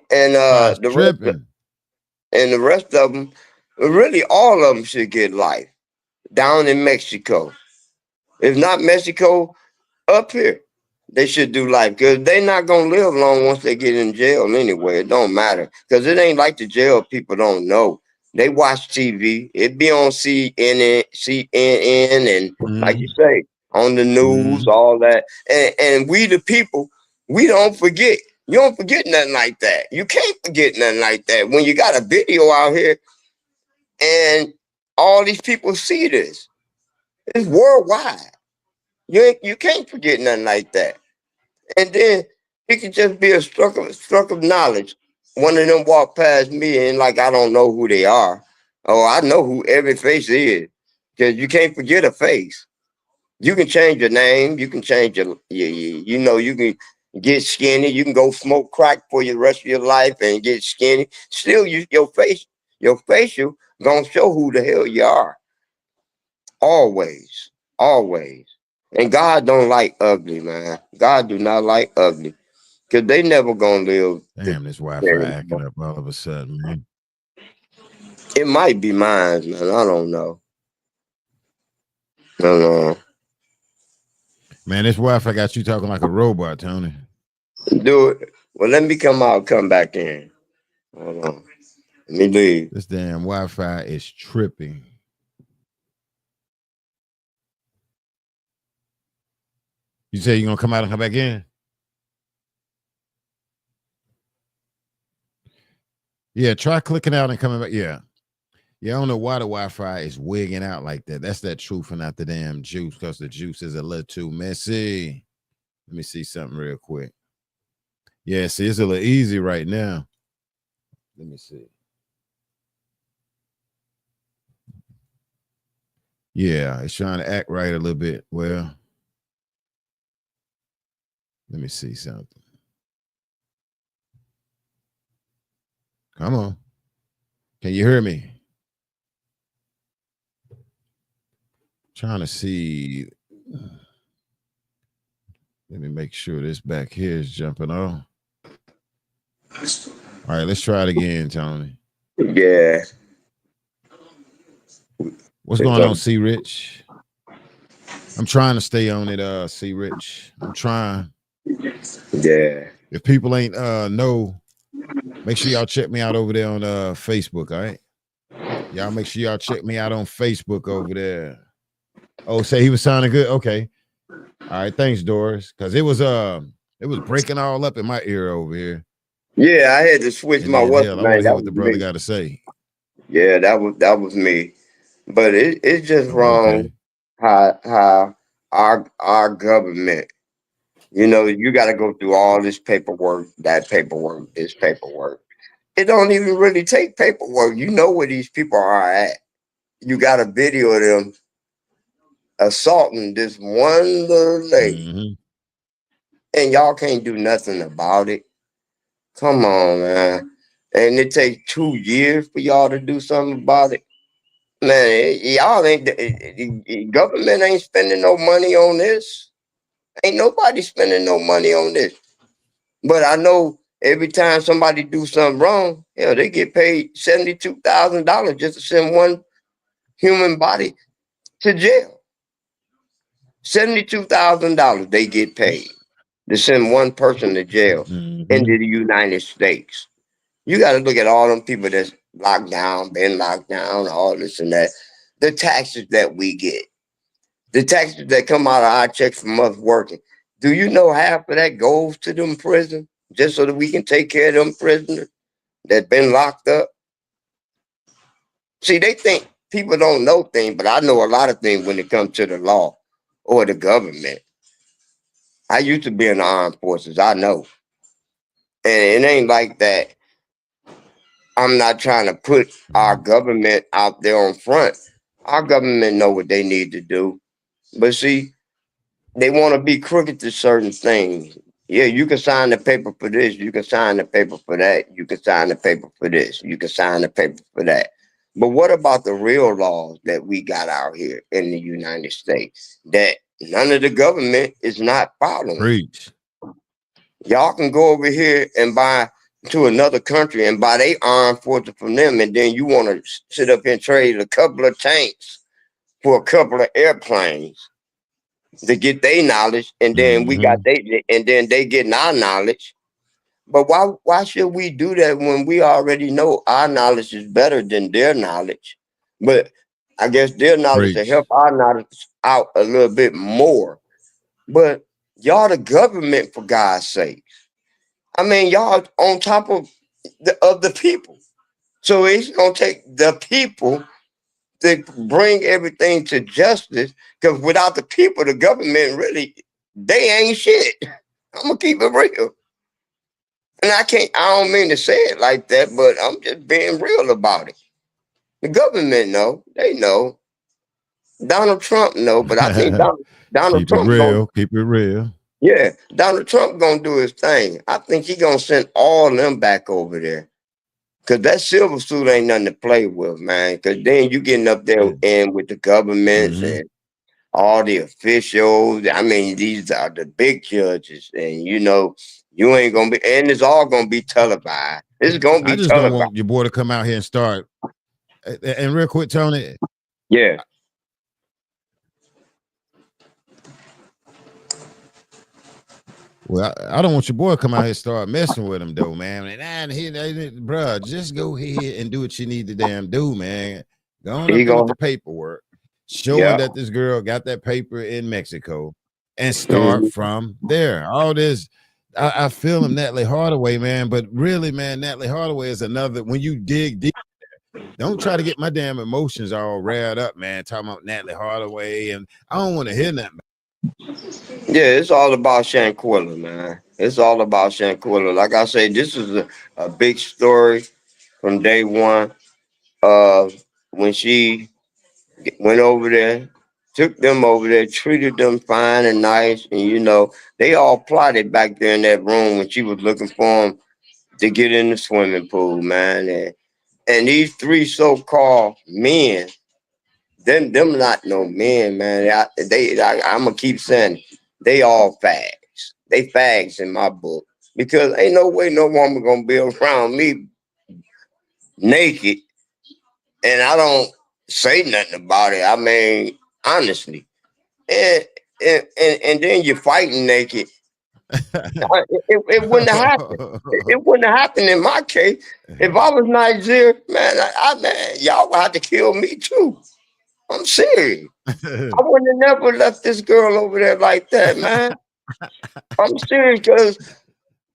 And the rest of them, really all of them should get life. Down in Mexico. If not Mexico, up here. They should do life because they're not gonna live long once they get in jail anyway. It don't matter because it ain't like the jail people don't know. They watch TV. It be on CNN, and like you say, on the news, all that. And we the people, we don't forget. You don't forget nothing like that. You can't forget nothing like that when you got a video out here and all these people see this. It's worldwide. You can't forget nothing like that. And then it could just be a struck of knowledge. One of them walk past me and like I don't know who they are. Oh, I know who every face is. Because you can't forget a face. You can change your name, you can change you can get skinny, you can go smoke crack for the rest of your life and get skinny. Still your facial gonna show who the hell you are. Always. Always. And God don't like ugly, man. God do not like ugly. Because they never gonna live. Damn, this Wi-Fi acting up all of a sudden, man. It might be mine, man. I don't know. I don't know. Man, this Wi-Fi got you talking like a robot, Tony. Do it. Well, let me come back in. Hold on. Let me leave. This damn Wi-Fi is tripping. You say you're gonna come out and come back in? Yeah, try clicking out and coming back. Yeah. Yeah, I don't know why the Wi-Fi is wigging out like that. That's that truth and not the damn juice, because the juice is a little too messy. Let me see something real quick. Yeah, see, it's a little easy right now. Let me see. Yeah, it's trying to act right a little bit. Well, let me see something. Come on. Can you hear me? Trying to see. Let me make sure this back here is jumping on. All right, let's try it again, Tony. Yeah. What's going on, C Rich? I'm trying to stay on it, C Rich. I'm trying. Yeah. If people ain't know, make sure y'all check me out over there on Facebook, all right? Y'all make sure y'all check me out on Facebook over there. Oh, say he was sounding good. Okay. All right, thanks, Doris. Because it was breaking all up in my ear over here. Yeah, I had to switch and my what's I want to hear what the brother got to say. Yeah, that was me. But it's just wrong how our government, you got to go through all this paperwork, that paperwork, this paperwork. It don't even really take paperwork. You know where these people are at. You got a video of them assaulting this one little lady, and y'all can't do nothing about it. Come on, man. And it takes 2 years for y'all to do something about it. Man, y'all ain't, the government ain't spending no money on this. Ain't nobody spending no money on this. But I know every time somebody do something wrong, they get paid $72,000 just to send one human body to jail. $72,000 they get paid to send one person to jail into the United States. You got to look at all them people that's locked down, been locked down, all this and that. The taxes that we get, the taxes that come out of our checks from us working. Do you know half of that goes to them prisons just so that we can take care of them prisoners that been locked up? See, they think people don't know things, but I know a lot of things when it comes to the law or the government. I used to be in the armed forces. I know. And it ain't like that. I'm not trying to put our government out there on front. Our government know what they need to do. But see, they want to be crooked to certain things. Yeah, you can sign the paper for this. You can sign the paper for that. You can sign the paper for this. You can sign the paper for that. But what about the real laws that we got out here in the United States that none of the government is not following? Preach. Y'all can go over here and buy to another country and buy their armed forces from them, and then you want to sit up and trade a couple of tanks for a couple of airplanes to get their knowledge, and then we got and then they getting our knowledge. But why should we do that when we already know our knowledge is better than their knowledge? But I guess their knowledge will help our knowledge out a little bit more. But y'all the government, for God's sake. I mean, y'all on top of the people. So it's gonna take the people to bring everything to justice, because without the people, the government really, they ain't shit. I'm gonna keep it real. And I don't mean to say it like that, but I'm just being real about it. The government know, they know. Donald Trump know, but I think Donald Trump keep it real. Yeah, Donald Trump gonna do his thing. I think he gonna send all of them back over there. Cause that silver suit ain't nothing to play with, man. Cause then you getting up there and with the governments and all the officials. I mean, these are the big judges, and you know, you ain't gonna be, and it's all gonna be televised. It's gonna be I just televised. don't want your boy to come out here and start. And real quick, Tony. Yeah. Well, I don't want your boy to come out here and start messing with him, though, man. And bro, just go ahead and do what you need to damn do, man. Go on and do the paperwork, showing that this girl got that paper in Mexico, and start from there. All this, I feel him, Natalie Hardaway, man. But really, man, Natalie Hardaway is another. When you dig deep, don't try to get my damn emotions all riled up, man. Talking about Natalie Hardaway, and I don't want to hear nothing. Yeah, it's all about Shanquella, man. It's all about Shanquella. Like I say, this is a big story from day one. When she went over there, took them over there, treated them fine and nice, and you know, they all plotted back there in that room when she was looking for them to get in the swimming pool, man. And these three so-called men, them not no men, man. I'm gonna keep saying they all fags. They fags in my book, because ain't no way no woman gonna be around me naked and I don't say nothing about it. I mean, honestly, and then you're fighting naked. It wouldn't have happened. It wouldn't have happened in my case. If I was Nigeria, man, man, y'all would have to kill me too. I'm serious. I wouldn't have never left this girl over there like that, man. I'm serious, because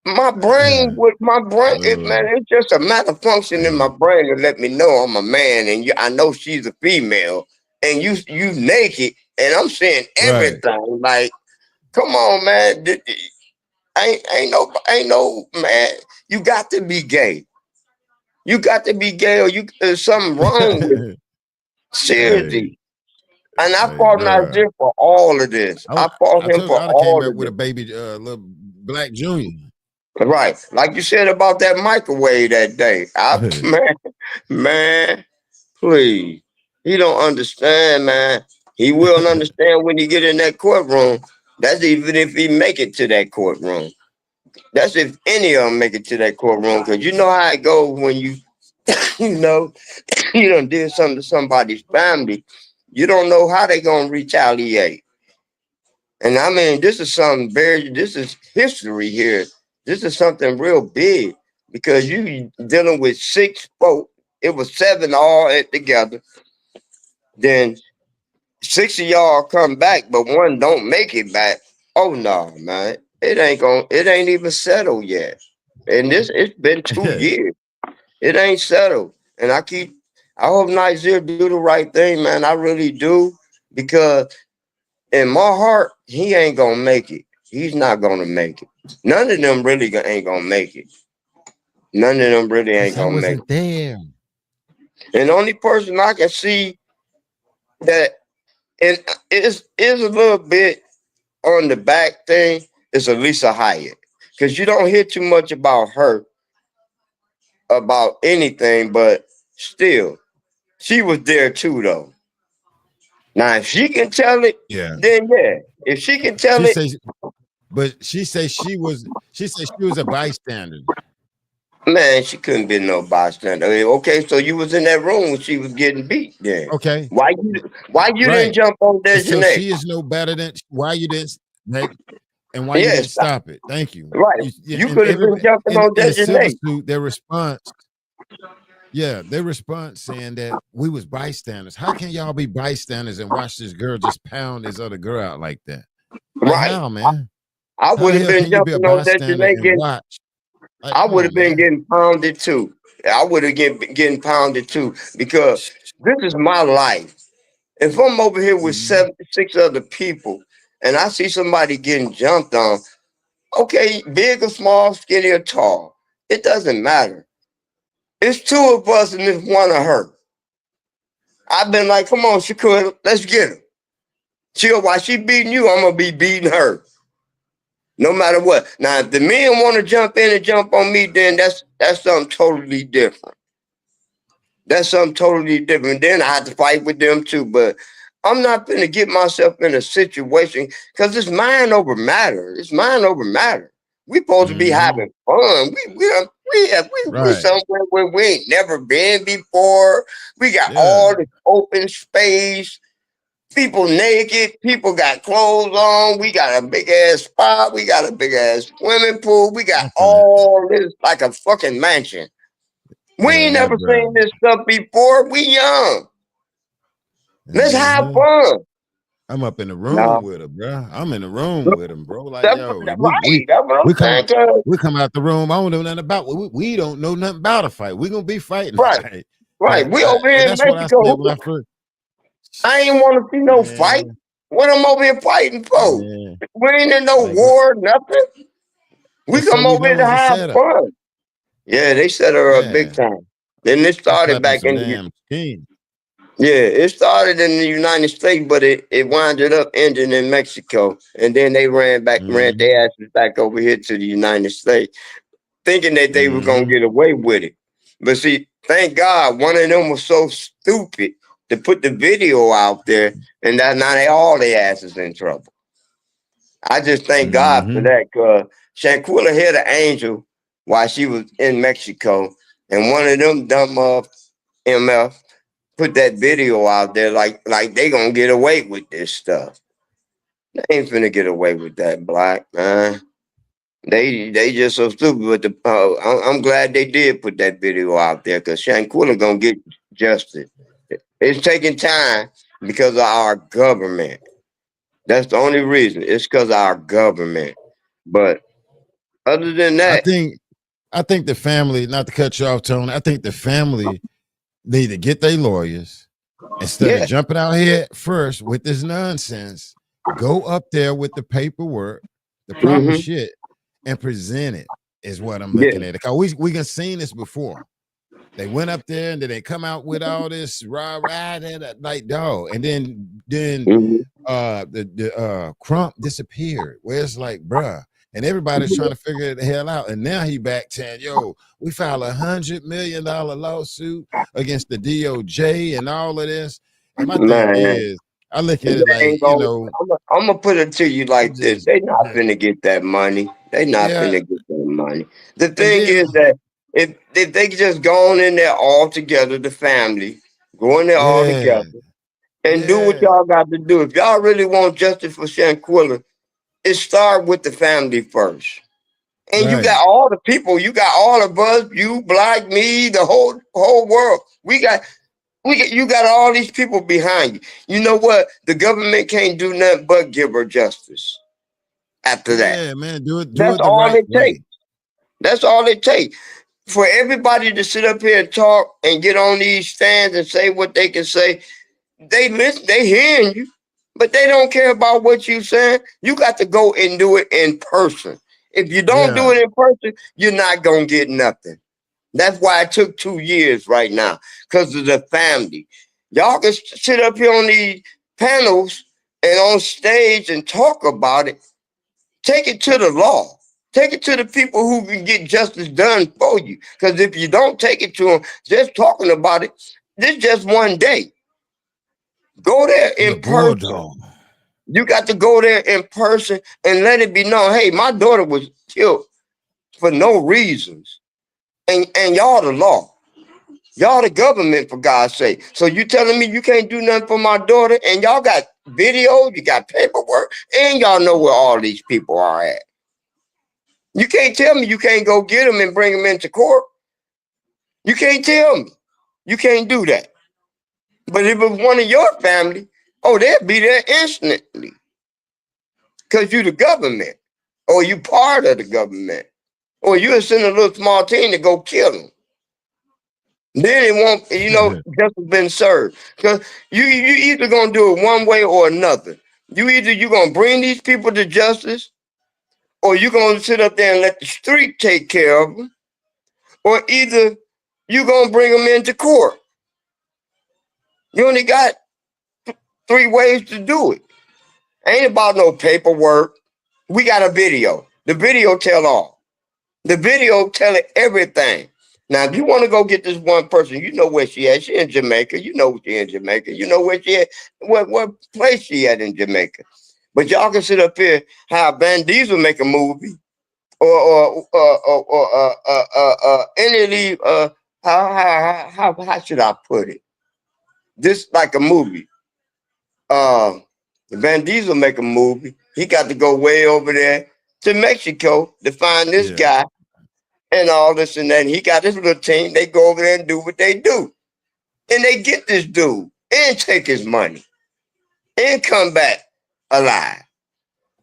my brain, man, it's just a malfunction in my brain to let me know I'm a man, and I know she's a female, and you naked, and I'm saying everything. Right. Like, come on, man. Ain't no man. You got to be gay. You got to be gay, or there's something wrong with it. Seriously. And I fought Nazir for all of this. I fought him for all of it. With a baby, little black junior. Right. Like you said about that microwave that day. Man, please. He don't understand, man. He will understand when he get in that courtroom. That's even if he make it to that courtroom. That's if any of them make it to that courtroom. Because you know how it goes when you know, you done did something to somebody's family. You don't know how they gonna retaliate. And I mean, this is this is history here. This is something real big because you dealing with 6 folk. It was 7 all together. Then 6 of y'all come back, but 1 don't make it back. Oh no, man. It ain't even settled yet. And it's been 2 years. It ain't settled. And I hope Nizer do the right thing, man. I really do. Because in my heart, he ain't gonna make it. He's not gonna make it. None of them really ain't gonna make it. None of them really ain't I gonna make wasn't it. there. And the only person I can see that and is a little bit on the back thing is Elisa Hyatt. Because you don't hear too much about her about anything, but still, she was there too though. Now if she can tell it, Yeah. then yeah. If she can tell She it, says, but she said she was a bystander. man, she couldn't be no bystander. I mean, okay, so you was in that room when she was getting beat then. Okay. Why you didn't Right. jump on So Dejanay? she is no better than why you didn't and why you Yes, didn't stop it. Thank you. right. You And could have been everybody jumping on in the civil Dejanay. suit, their response saying that we was bystanders. How can y'all be bystanders and watch this girl just pound this other girl out like that? Like Right. how, man? I How would the have hell been can you be a jumping on bystander Dejanay and getting watch? Like, I come would on, have been man. getting pounded too. I would have getting pounded too because this is my life. If I'm over here with Mhm. 6 other people and I see somebody getting jumped on, okay, big or small, skinny or tall, it doesn't matter. It's 2 of us and it's 1 of her. I've been like, come on, Shakur, let's get her. While she beating you, I'm gonna be beating her. No matter what. Now, if the men want to jump in and jump on me, then that's something totally different. That's something totally different. Then I have to fight with them too. But I'm not going to get myself in a situation because it's mind over matter. It's mind over matter. We supposed to be having fun. We Right. somewhere where we ain't never been before. We got Yeah. all this open space. People naked. People got clothes on. We got a big ass spot. We got a big ass swimming pool. We got I'm finna, all this like a fucking mansion. We ain't man, never bro. seen this stuff before. We young. Let's have fun. I'm up in the room No, with her, bro. I'm in the room with him, bro. Like, that's yo, right. That's what we I'm come saying. Cause, we come out the room. I don't know nothing about we don't know nothing about a fight. We're gonna be fighting a right, fight. right. But We over and here in that's what I said Mexico. when I first I ain't want to see no fight. man, What I'm over here fighting for? man. We ain't in no Like what war, nothing. We and so come we over here know to it's a have setup. fun. Yeah, they set her up big Yeah. time. Then it They started clapping back some in the damn king. yeah, it started in the United States, but it winded up ending in Mexico. And then they ran Mm-hmm. their asses back over here to the United States, thinking that they were gonna Mm-hmm. get away with it. But see, thank God one of them was so stupid to put the video out there, and that now they all their asses in trouble. I just thank God for Mm-hmm. that, cause Shanquella hit an angel while she was in Mexico, and one of them dumb MF put that video out there like they gonna get away with this stuff. They ain't finna get away with that, black man. They just so stupid. But I'm glad they did put that video out there because Shanquella gonna get justice. It's taking time because of our government. That's the only reason. It's because of our government. But other than I that, think the family, not to cut you off, Tony, I think the family need to get their lawyers instead of yeah, jumping out here first with this nonsense. Go up there with the paperwork, the proper hmm shit, and present it. Is what I'm yeah, looking at. Because we can seen this before. They went up there and then they come out with all this rah like dog, and then hmm the Crump disappeared. Where it's like, bruh, and everybody's trying to figure the hell out. And now he back saying, yo, we filed $100 million lawsuit against the DOJ and all of this. And my thing man. is, I look at They it like, ain't gonna, I'm gonna put it to you it like this. just They not finna get that money. They not yeah. finna get that money. The And thing then is that if they just go on in there all together, the family, go in there all yeah, together and do what yeah, y'all got to do. If y'all really want justice for Shanquella, it starts with the family first. And you Right. got all the people, you got all of us, you, Black, me, the whole world. You got all these people behind you. You know what? The government can't do nothing but give her justice after that. Yeah, man. Do it That's the all right it takes. way. That's all it takes. For everybody to sit up here and talk and get on these stands and say what they can say, they listen, they hearing you, but they don't care about what you saying. You got to go and do it in person. If you don't do Yeah. it in person, you're not gonna get nothing. That's why it took 2 years right now, because of the family. Y'all can sit up here on these panels and on stage and talk about it. Take it to the law. Take it to the people who can get justice done for you. Because if you don't take it to them, just talking about it, this just one day. Go there The in person. bulldog. You got to go there in person and let it be known, hey, my daughter was killed for no reasons. And y'all the law. Y'all the government, for God's sake. So you telling me you can't do nothing for my daughter, and y'all got videos, you got paperwork, and y'all know where all these people are at. You can't tell me you can't go get them and bring them into court. You can't tell me. You can't do that. But if it was one of your family, oh, they'll be there instantly. Because you the government. Or you part of the government. Or you'll send a little small team to go kill them. Then it won't, justice been served. Because you either gonna do it one way or another. You gonna bring these people to justice, or you gonna sit up there and let the street take care of them, or either you gonna bring them into court. You only got 3 ways to do it. Ain't about no paperwork. We got a video. The video tell all. The video tell it everything. Now, if you want to go get this one person, you know where she at. She in Jamaica. You know she in Jamaica. You know where she at. What place she at in Jamaica. But y'all can sit up here, how Van Diesel make a movie, or any of these. How should I put it? This like a movie. Van Diesel make a movie. He got to go way over there to Mexico to find this guy and all this and that. And he got his little team. They go over there and do what they do. And they get this dude and take his money and come back alive.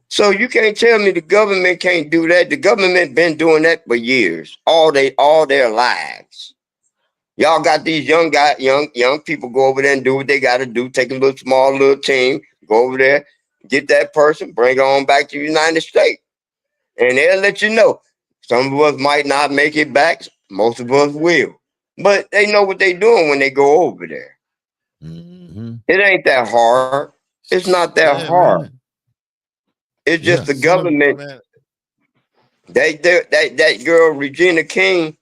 So you can't tell me the government can't do that. The government been doing that for years, all their lives. Y'all got these young people go over there and do what they got to do. Take a little team, go over there, get that person, bring her on back to the United States, and they'll let you know. Some of us might not make it back. Most of us will, but they know what they're doing when they go over there. Mm-hmm. It ain't that hard. It's not that hard. Man. It's just the government. That girl Regina King,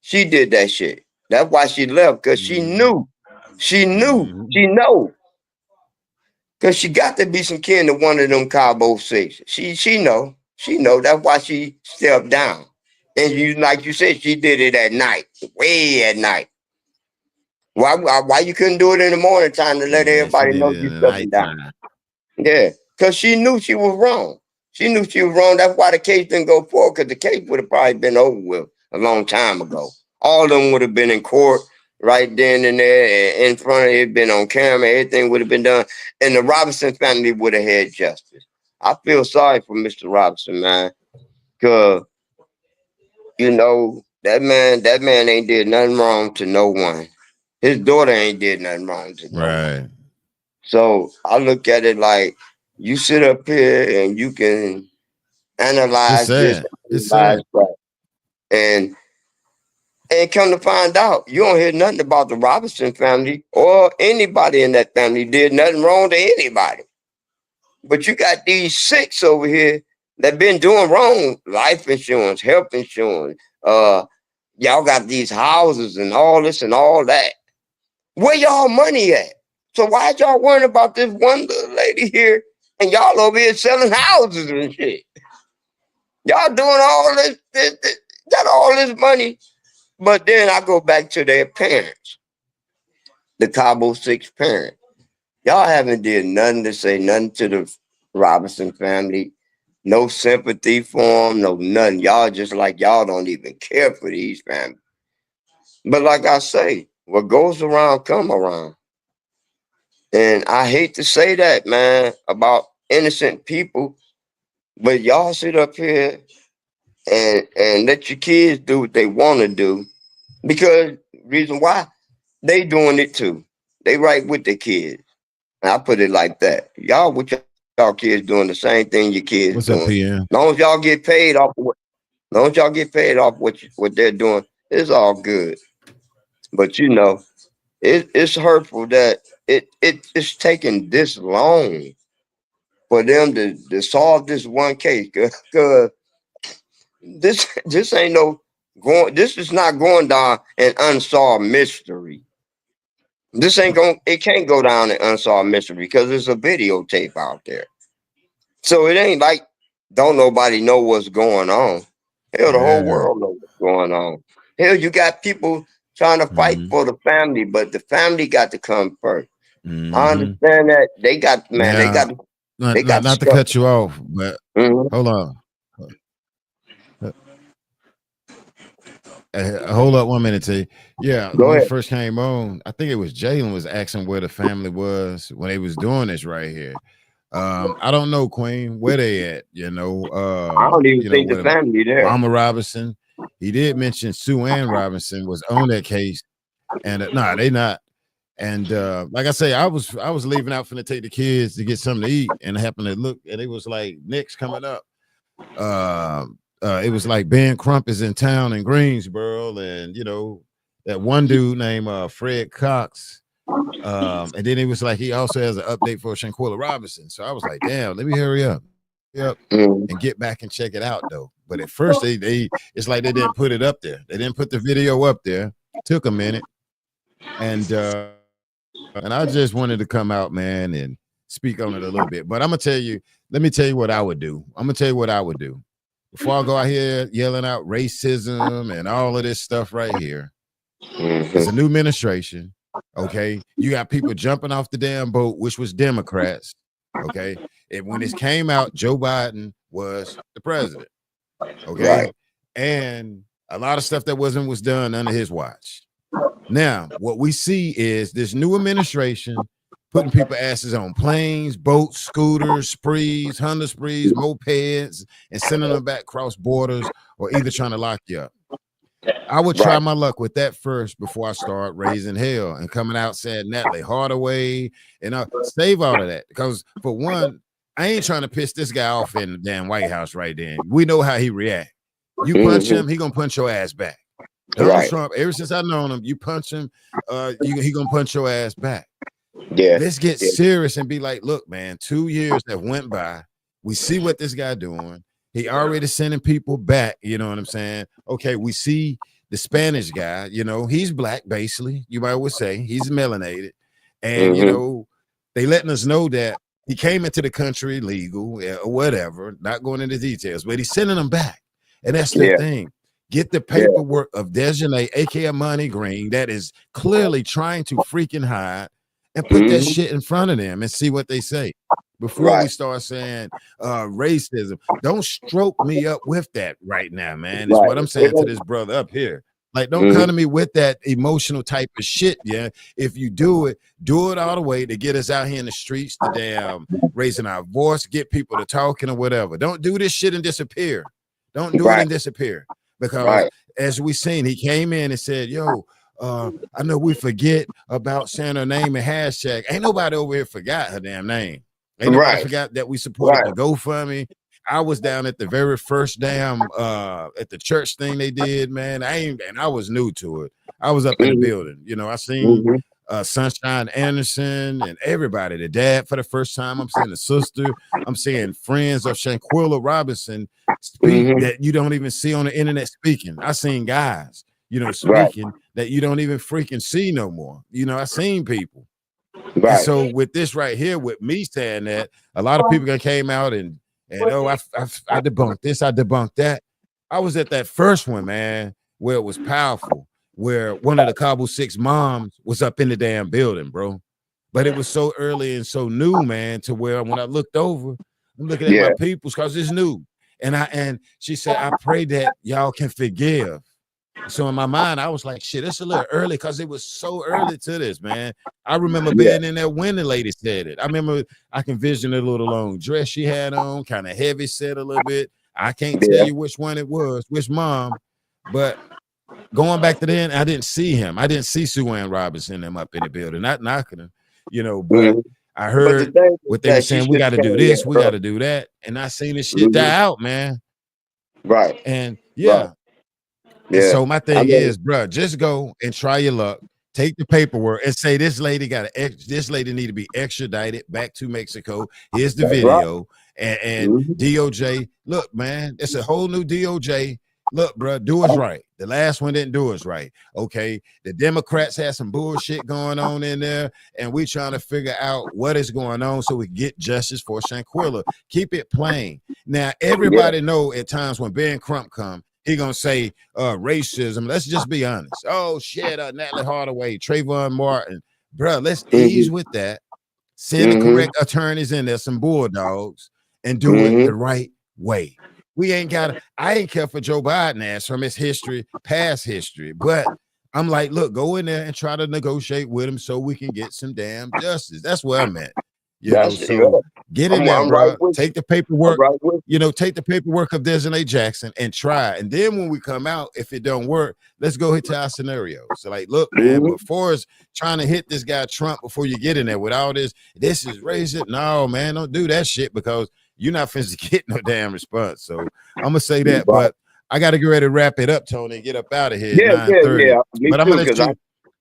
she did that shit. That's why she left, because she knew. She know. Because she got to be some kin to one of them Cabo 6. She know. That's why she stepped down. And like you said, she did it at night, way at night. Why you couldn't do it in the morning time to let everybody know you stepping down? Yeah, because she knew she was wrong. She knew she was wrong. That's why the case didn't go forward, because the case would have probably been over with a long time ago. All of them would have been in court right then and there, and in front of it, been on camera. Everything would have been done, and the Robinson family would have had justice. I feel sorry for Mr. Robinson, man, because that man ain't did nothing wrong to no one. His daughter ain't did nothing wrong to no one. So I look at it like, you sit up here and you can analyze this, analyze that, and come to find out, you don't hear nothing about the Robinson family or anybody in that family did nothing wrong to anybody. But you got these 6 over here that been doing wrong: life insurance, health insurance. Y'all got these houses and all this and all that. Where y'all money at? So why y'all worrying about this one little lady here, and y'all over here selling houses and shit? Y'all doing all this, got all this money. But then I go back to their parents, the Cabo 6 parents. Y'all haven't did nothing to say nothing to the Robinson family. no sympathy for them, no nothing. Y'all just like y'all don't even care for these families. But like I say, what goes around come around. And I hate to say that, man, about innocent people, but y'all sit up here and let your kids do what they want to do. Because reason why they doing it too. They right with the kids. And I put it like that. Y'all with y'all kids doing the same thing your kids What's up, doing. PM? Long as y'all get paid off long as y'all get paid off what they're doing, it's all good. But you know, it's hurtful that it's taking this long for them to solve this one case. Cause this ain't no going. This is not going down an unsolved mystery. This ain't going. It can't go down an unsolved mystery because there's a videotape out there. So it ain't like don't nobody know what's going on. Hell, the whole Yeah. world knows what's going on. Hell, you got people trying to fight for the family, but the family got to come first. I understand that they got man, Now, they got not to stuff. cut you off, but Mhm. hold on. Hold up 1 minute, T. Yeah, Go when we ahead. first came on, I think it was Jalen was asking where the family was when they was doing this right here. I don't know, Queen, where they at, I don't even think the where family there. Mama Robinson. He did mention Sue Ann Robinson was on that case, and nah, they not. And like I say, I was leaving out finna take the kids to get something to eat, and I happened to look, and it was like Nick's coming up. It was like Ben Crump is in town in Greensboro, and that one dude named Fred Cox. And then it was like he also has an update for Shanquella Robinson. So I was like, damn, let me hurry up. Yep. And get back and check it out though. But at first they it's like they didn't put it up there. They didn't put the video up there. Took a minute. And I just wanted to come out, man, and speak on it a little bit. But let me tell you what I would do. I'm gonna tell you what I would do. Before I go out here yelling out racism and all of this stuff right here. It's a new administration. Okay. You got people jumping off the damn boat, which was Democrats. Okay. And when this came out, Joe Biden was the president. Okay. Right. And a lot of stuff that was done under his watch. Now, what we see is this new administration putting people asses on planes, boats, scooters, sprees, Honda sprees, mopeds, and sending them back cross borders or either trying to lock you up. I would try my luck with that first before I start raising hell and coming out saying Natalie Hardaway and save all of that. Because for one, I ain't trying to piss this guy off in the damn White House right then. We know how he react. You punch him, he gonna punch your ass back. Donald Trump, ever since I've known him, you punch him, he gonna punch your ass back. Yeah. Let's get serious and be like, look, man, 2 years that went by. We see what this guy doing. He already sending people back. You know what I'm saying? Okay, we see the Spanish guy, he's black, basically. You might would say he's melanated. And they letting us know that he came into the country legal or whatever, not going into details, but he's sending them back. And that's the thing. Get the paperwork of Dejanay, aka Monty Green, that is clearly trying to freaking hide, and put that shit in front of them and see what they say. Before we start saying racism, don't stroke me up with that right now, man. Is what I'm saying to this brother up here. Like, don't come to me with that emotional type of shit. Yeah, if you do it all the way to get us out here in the streets, to damn raising our voice, get people to talking or whatever. Don't do this shit and disappear. Don't do it and disappear. Because as we seen, he came in and said, yo, I know we forget about saying her name and hashtag. Ain't nobody over here forgot her damn name. Ain't nobody forgot that we supported the GoFundMe. I was down at the very first damn at the church thing they did, man. I was new to it. I was up in the building. I seen Sunshine Anderson and everybody, the dad for the first time. I'm seeing the sister. I'm seeing friends of Shanquella Robinson speak that you don't even see on the internet speaking. I seen guys, speaking that you don't even freaking see no more. I seen people. And so with this right here, with me saying that, a lot of people came out and I debunked this, I debunked that. I was at that first one, man, where it was powerful, where one of the Cabo 6 moms was up in the damn building, bro. But it was so early and so new, man, to where when I looked over, I'm looking at my peoples because it's new. And she said, I pray that y'all can forgive. So in my mind, I was like, shit, it's a little early because it was so early to this, man. I remember being in there when the lady said it. I remember I can vision a little long dress she had on, kind of heavy set a little bit. I can't tell you which one it was, which mom, but going back to then, I didn't see him. I didn't see Sue Ann Robinson them up in the building, not knocking him, you know, but I heard what they were saying, we got to do this, we got to do that. And I seen this shit die out, man. Right. And and so my thing is, bro, just go and try your luck. Take the paperwork and say this lady need to be extradited back to Mexico. Here's the video. And DOJ, look, man, it's a whole new DOJ. Look, bro, do us right. The last one didn't do us right. Okay. The Democrats had some bullshit going on in there, and we trying to figure out what is going on so we get justice for Shanquella. Keep it plain. Now, everybody know at times when Ben Crump come, he gonna say racism. Let's just be honest. Oh shit, Natalie Hardaway, Trayvon Martin, bro. Let's ease with that. Send the correct attorneys in there, some bulldogs, and do it the right way. We ain't got. I ain't care for Joe Biden ass from his history, past history, but I'm like, look, go in there and try to negotiate with him so we can get some damn justice. That's where I'm at. You know, so get in there, bro. Take the paperwork, you know, take the paperwork of Desiree Jackson and try. And then when we come out, if it don't work, let's go hit to our scenario. So, like, look, man, before it's trying to hit this guy Trump before you get in there with all this is racist. No, man, don't do that shit because you're not finna get no damn response. So I'm gonna say that, but I gotta get ready to wrap it up, Tony, and get up out of here. Yeah. But I'm gonna let you.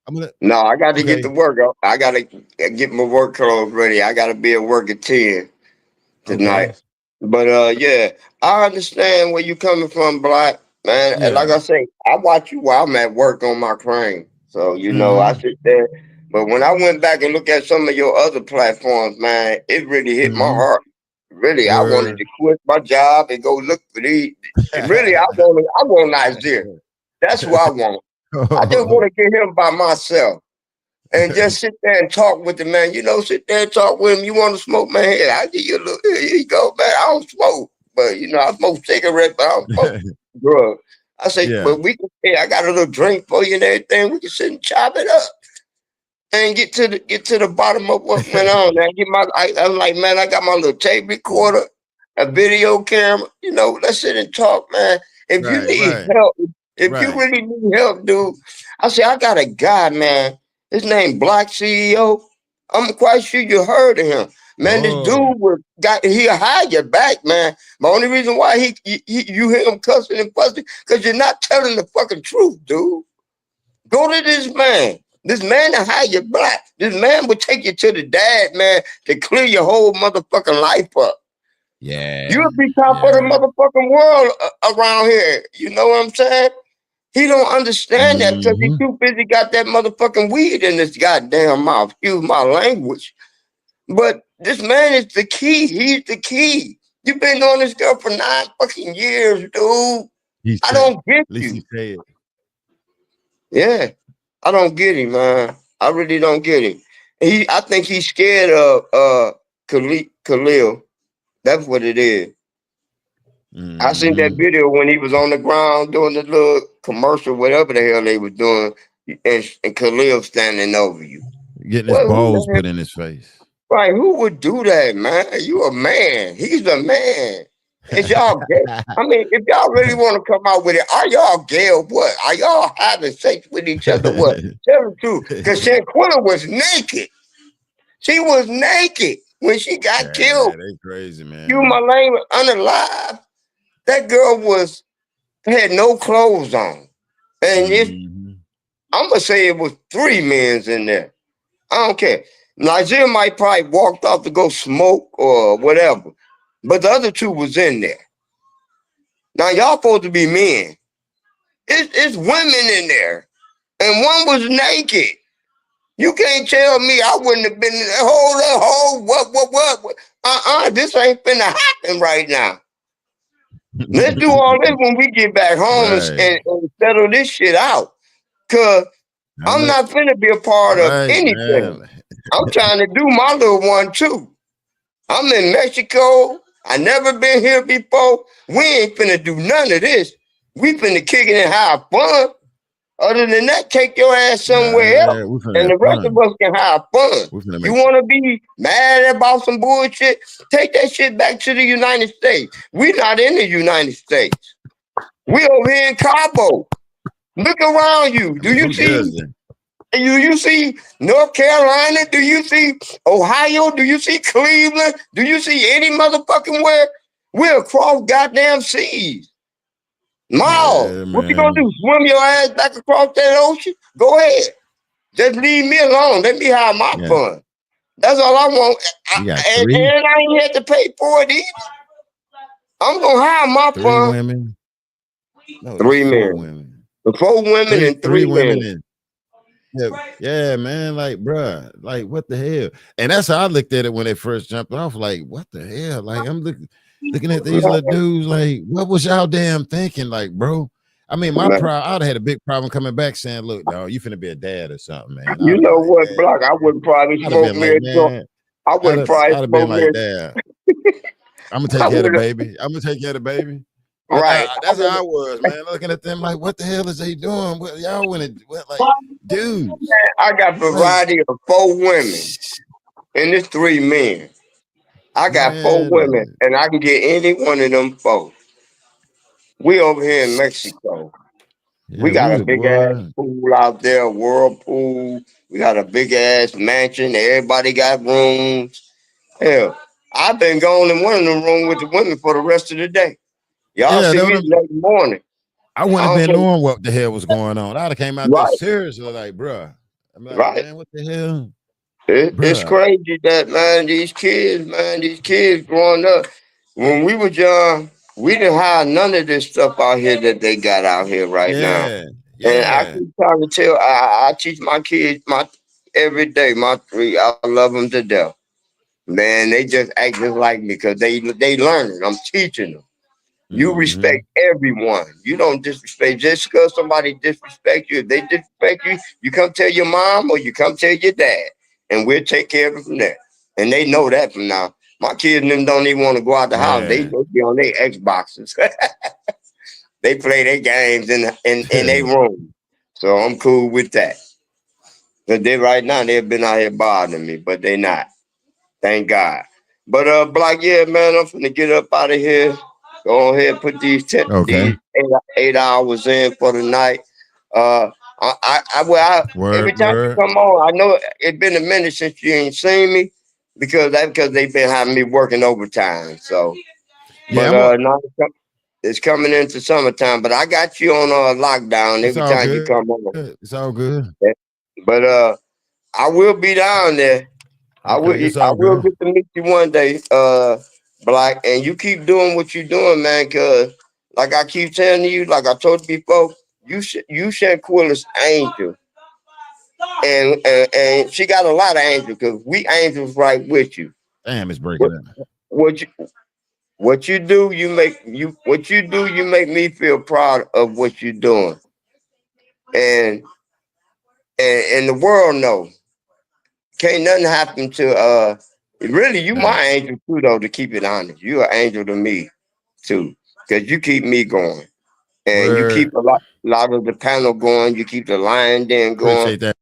I got to get to work. I got to get my work clothes ready. I got to be at work at 10 tonight. Okay. But I understand where you coming from, Black, man. And like I say, I watch you while I'm at work on my crane. So, you know, I sit there. But when I went back and looked at some of your other platforms, man, it really hit my heart. Really, I wanted to quit my job and go look for these. Really, I want Nigeria. That's what I want. I just want to get him by myself and just sit there and talk with the man. You know, sit there and talk with him. You want to smoke, man? Here, I give you a little. Here you go, man. I don't smoke, but you know, I smoke cigarettes, but I don't smoke drugs. I say, but we can. Hey, I got a little drink for you and everything. We can sit and chop it up and get to the bottom of what went on. I'm like, man, I got my little tape recorder, a video camera. You know, let's sit and talk, man. If you need help. If you really need help, dude, I say, I got a guy, man. His name Black CEO. I'm quite sure you heard of him. Man, this dude he'll hide your back, man. The only reason why you hear him cussing and fussing, because you're not telling the fucking truth, dude. Go to this man. This man will hide your back. This man will take you to the dad, man, to clear your whole motherfucking life up. Yeah. You'll be top of the motherfucking world around here. You know what I'm saying? He don't understand that because he too busy got that motherfucking weed in his goddamn mouth. Excuse my language. But this man is the key. He's the key. You've been on this girl for 9 fucking years, dude. I don't get you. Yeah. I don't get him, man. I really don't get him. I think he's scared of Khalil. That's what it is. I seen that video when he was on the ground doing the little commercial, whatever the hell they were doing, and Khalil standing over you. Getting his balls put in his face. Right, who would do that, man? You a man. He's a man. Is y'all gay? I mean, if y'all really want to come out with it, are y'all gay or what? Are y'all having sex with each other? What? Tell the truth. Because Shanquella was naked. She was naked when she got killed. They crazy, man. You my lane unalive. That girl had no clothes on. And I'm going to say it was 3 men in there. I don't care. Nigeria might probably walked off to go smoke or whatever. But the other 2 was in there. Now, y'all supposed to be men. It's women in there. And one was naked. You can't tell me I wouldn't have been in that whole, what? This ain't finna happen right now. Let's do all this when we get back home and settle this shit out. Cause I'm not finna be a part of anything. I'm trying to do my little one too. I'm in Mexico. I never been here before. We ain't finna do none of this. We finna kick it and have fun. Other than that, take your ass somewhere else. We finna And have the rest of fun. us can have fun. We finna You make want to be mad about some bullshit? Take that shit back to the United States. We're not in the United States. We over here in Cabo. Look around you. I mean, who does that? Do you see North Carolina? Do you see Ohio? Do you see Cleveland? Do you see any motherfucking where? We're across goddamn seas. Miles, Yeah, what you gonna man. do? Swim your ass back across that ocean? Go ahead. Just leave me alone. Let me have my fun. That's all I want. You got And I ain't had to pay for it either. I'm gonna have my three fun. women. No, it's 3 4 men. women. The 4 women and 3 women men. and yeah, man. Like, bruh, like what the hell? And that's how I looked at it when they first jumped off. Like, what the hell? Like, I'm looking at these little dudes. Like, what was y'all damn thinking? Like, bro. I mean, I'd have had a big problem coming back saying, "Look, dog, you finna be a dad or something, man." You know what, Block? I would probably smoke me a joint. I would probably I'd have been smoke like, me. "Dad, I'm gonna take care of the baby. I'm gonna take care of the baby." Right. That's how I was, man. Looking at them like, what the hell is they doing? What y'all want to like, dudes? I got variety of 4 women and it's 3 men. I got 4 women and I can get any one of them 4. We over here in Mexico. Yeah, we got a big ass pool out there, whirlpool. We got a big ass mansion. Everybody got rooms. Hell, I've been going in one of them rooms with the women for the rest of the day. Y'all see me next morning. I wouldn't have been knowing what the hell was going on. I'd have came out there seriously, like, bruh. I'm like, man, what the hell? It's crazy that, man, these kids growing up. When we was young, we didn't have none of this stuff out here that they got out here right now. And I keep trying to tell, I teach my kids every day, my 3, I love them to death. Man, they just act just like me because they learning. I'm teaching them. You respect everyone. You don't disrespect just because somebody disrespect you. If they disrespect you, you come tell your mom or you come tell your dad, and we'll take care of it from there. And they know that from now. My kids and them don't even want to go out the house. They be on their Xboxes. They play their games in their room. So I'm cool with that. But they right now they've been out here bothering me, but they not. Thank God. But Block, yeah, man, I'm finna get up out of here. Go ahead and put these 8 hours in for the night. Every time you come on, I know it's been a minute since you ain't seen me because they've been having me working overtime. So, now it's coming into summertime. But I got you on lockdown every time you come on. It's all good. But I will be down there. I will get to meet you one day, Black, and you keep doing what you're doing, man. Cause like I keep telling you, like I told you before, you Shanquella's angel, and she got a lot of angels. Cause we angels right with you. Damn, it's breaking up. What you do, you make me feel proud of what you're doing, and the world knows. Can't nothing happen to really you my angel too though, to keep it honest. You're an angel to me too. Cause you keep me going. And you keep a lot of the panel going, you keep the Lion Den going. Appreciate that.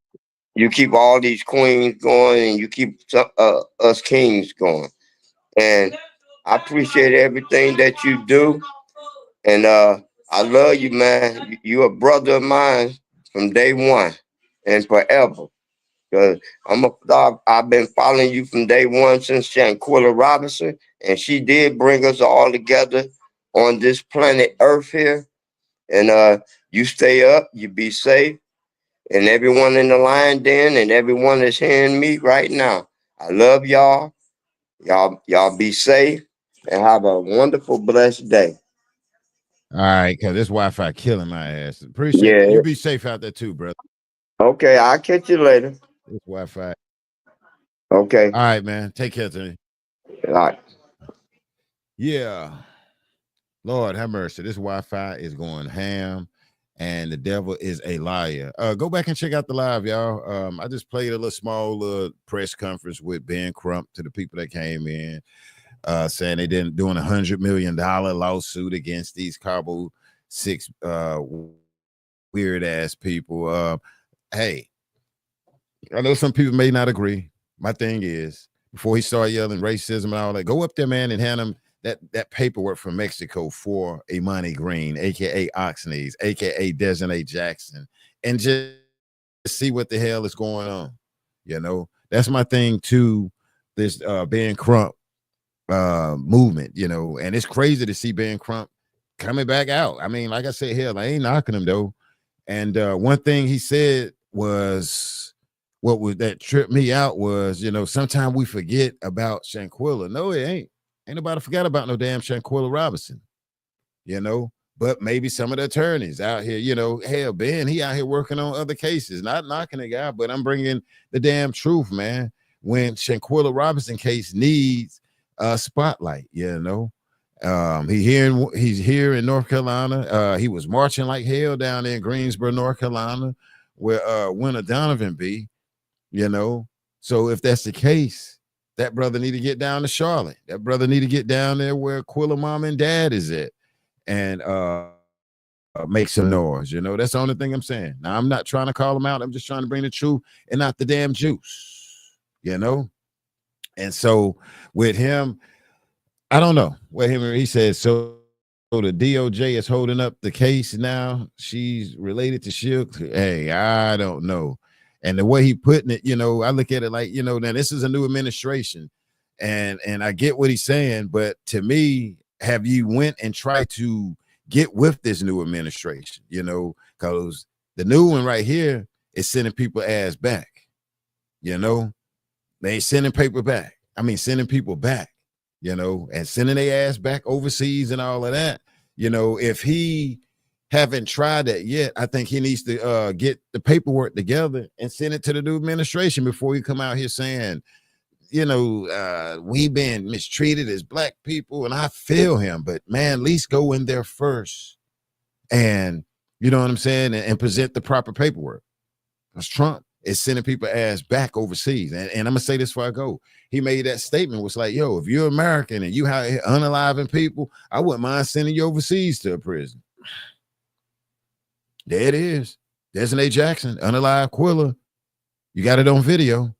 You keep all these queens going and you keep us kings going. And I appreciate everything that you do. And I love you, man. You a brother of mine from day one and forever. Because I've been following you from day one since Shanquella Robinson, and she did bring us all together on this planet Earth here. And you stay up, you be safe, and everyone in the Lion Den and everyone that's hearing me right now, I love y'all. Y'all be safe and have a wonderful, blessed day. All right, cause this Wi-Fi killing my ass. Appreciate that. You be safe out there too, brother. Okay, I'll catch you later. This Wi-Fi. Okay. All right, man. Take care, Tony. All right. Yeah. Lord have mercy. This Wi-Fi is going ham, and the devil is a liar. Go back and check out the live, y'all. I just played a little small press conference with Ben Crump to the people that came in. saying they didn't doing $100 million lawsuit against these Cabo 6 weird ass people. Hey, I know some people may not agree. My thing is, before he started yelling racism and all that, go up there, man, and hand him that paperwork from Mexico for Imani Green, aka Oxney's, aka Desiree Jackson, and just see what the hell is going on. You know, that's my thing too. This Ben Crump movement, you know, and it's crazy to see Ben Crump coming back out. I mean, like I said, hell, I ain't knocking him though. And one thing he said was, what was that tripped me out was, you know, sometimes we forget about Shanquella. No, it ain't. Ain't nobody forgot about no damn Shanquella Robinson, you know. But maybe some of the attorneys out here, you know, hell, Ben, he out here working on other cases, not knocking the guy, but I'm bringing the damn truth, man. When Shanquella Robinson case needs a spotlight, you know. He's here in North Carolina. He was marching like hell down there in Greensboro, North Carolina, where Winter Donovan be, you know. So if that's the case, that brother need to get down to Charlotte. That brother need to get down there where Quilla mom and dad is at, and make some noise. You know, that's the only thing I'm saying. Now, I'm not trying to call him out. I'm just trying to bring the truth and not the damn juice, you know. And so with him, I don't know what he said. So the DOJ is holding up the case now. She's related to Shield. Hey, I don't know. And the way he putting it, you know, I look at it like, you know, now this is a new administration, and I get what he's saying, but to me, have you went and tried to get with this new administration? You know, because the new one right here is sending people ass back. You know, they ain't sending paper back. I mean, sending people back. You know, and sending their ass back overseas and all of that. You know, if he haven't tried that yet, I think he needs to get the paperwork together and send it to the new administration before he come out here saying, you know, we've been mistreated as black people. And I feel him, but man, at least go in there first and, you know what I'm saying, and present the proper paperwork. Because Trump is sending people ass back overseas. And I'm gonna say this before I go. He made that statement, was like, yo, if you're American and you have unaliving people, I wouldn't mind sending you overseas to a prison. There it is. Desiree Jackson, unalive Quilla. You got it on video.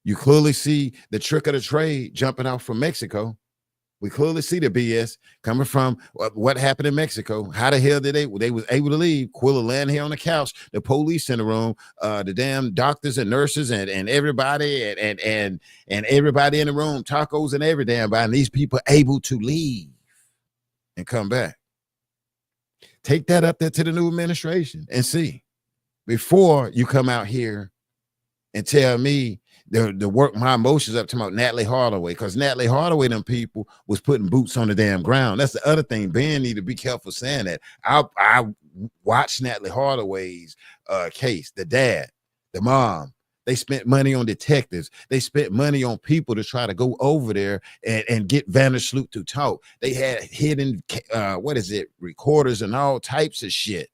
You clearly see the trick of the trade jumping out from Mexico. We clearly see the BS coming from what happened in Mexico. How the hell did they was able to leave? Quilla laying here on the couch, the police in the room, the damn doctors and nurses and everybody and everybody in the room, tacos and every damn body. And these people able to leave and come back. Take that up there to the new administration and see before you come out here and tell me to work my emotions up to my Natalie Hardaway, because Natalie Hardaway, them people was putting boots on the damn ground. That's the other thing. Ben need to be careful saying that. I watched Natalie Hardaway's case. The dad, the mom, they spent money on detectives. They spent money on people to try to go over there and get Vandersloot to talk. They had hidden, recorders and all types of shit.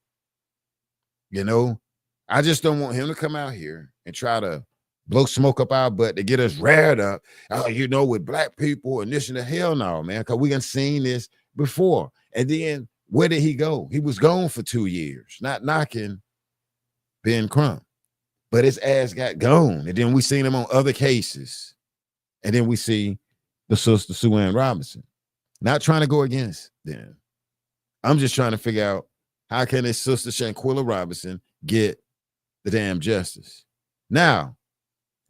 You know, I just don't want him to come out here and try to blow smoke up our butt to get us reared up. You know, with black people and this and the hell no, man, because we done seen this before. And then where did he go? He was gone for 2 years, not knocking Ben Crump, but his ass got gone. And then we seen him on other cases. And then we see the sister Sue Ann Robinson. Not trying to go against them. I'm just trying to figure out how can his sister Shanquella Robinson get the damn justice. Now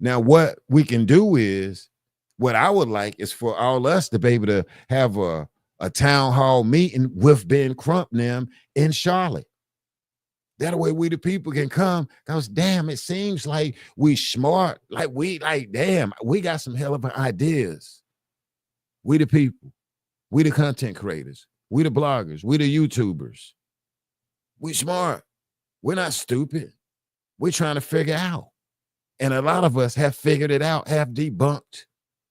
what we can do is, what I would like is for all us to be able to have a town hall meeting with Ben Crump and them in Charlotte. That way we the people can come, because damn, it seems like we smart, damn, we got some hell of ideas. We the people, we the content creators, we the bloggers, we the YouTubers. We smart. We're not stupid. We're trying to figure out. And a lot of us have figured it out, have debunked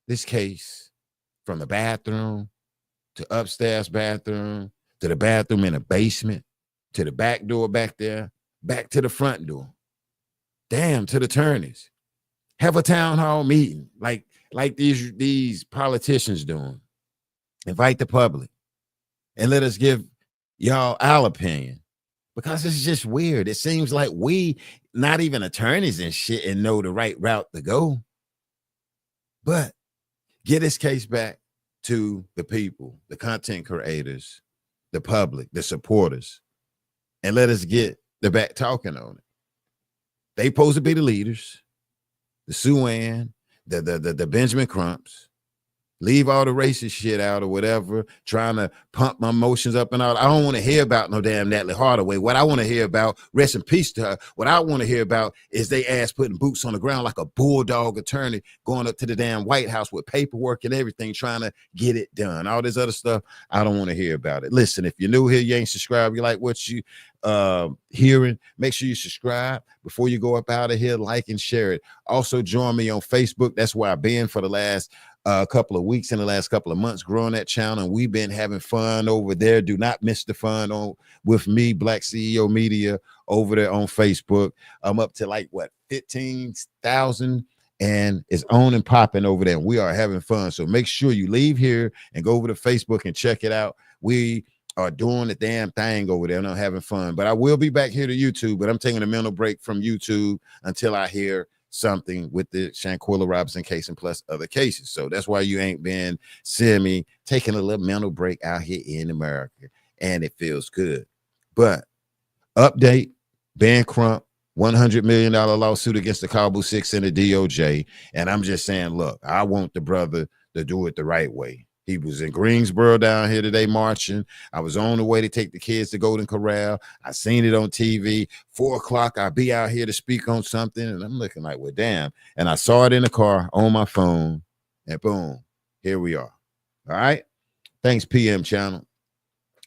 this case from the bathroom to upstairs bathroom to the bathroom in the basement to the back door back there, back to the front door. Damn, to the attorneys. Have a town hall meeting like these politicians doing. Invite the public and let us give y'all our opinion, because it's just weird. It seems like we not even attorneys and shit and know the right route to go. But get this case back to the people, the content creators, the public, the supporters, and let us get the back talking on it. They supposed to be the leaders, the Sue Ann, the Benjamin Crumps. Leave all the racist shit out or whatever, trying to pump my emotions up and all. I don't want to hear about no damn Natalie Hardaway. What I want to hear about, rest in peace to her, what I want to hear about is they ass putting boots on the ground like a bulldog attorney going up to the damn White House with paperwork and everything, trying to get it done. All this other stuff, I don't want to hear about it. Listen, if you're new here, you ain't subscribed, you like what you hearing, make sure you subscribe before you go up out of here, like and share it. Also join me on Facebook. That's where I've been for the last couple of weeks, in the last couple of months, growing that channel, and we've been having fun over there. Do not miss the fun on with me, Black CEO Media, over there on Facebook. I'm up to like what, 15,000, and it's on and popping over there. We are having fun, so make sure you leave here and go over to Facebook and check it out. We are doing the damn thing over there, and I'm having fun. But I will be back here to YouTube, but I'm taking a mental break from YouTube until I hear something with the Shanquella Robinson case and plus other cases. So that's why you ain't been seeing me taking a little mental break out here in America, and it feels good. But update, Ben Crump, $100 million lawsuit against the Cabo 6 and the DOJ. And I'm just saying, look, I want the brother to do it the right way. He was in Greensboro down here today marching. I was on the way to take the kids to Golden Corral. I seen it on TV. 4 o'clock, I'll be out here to speak on something. And I'm looking like, well, damn. And I saw it in the car on my phone. And boom, here we are. All right. Thanks, PM channel.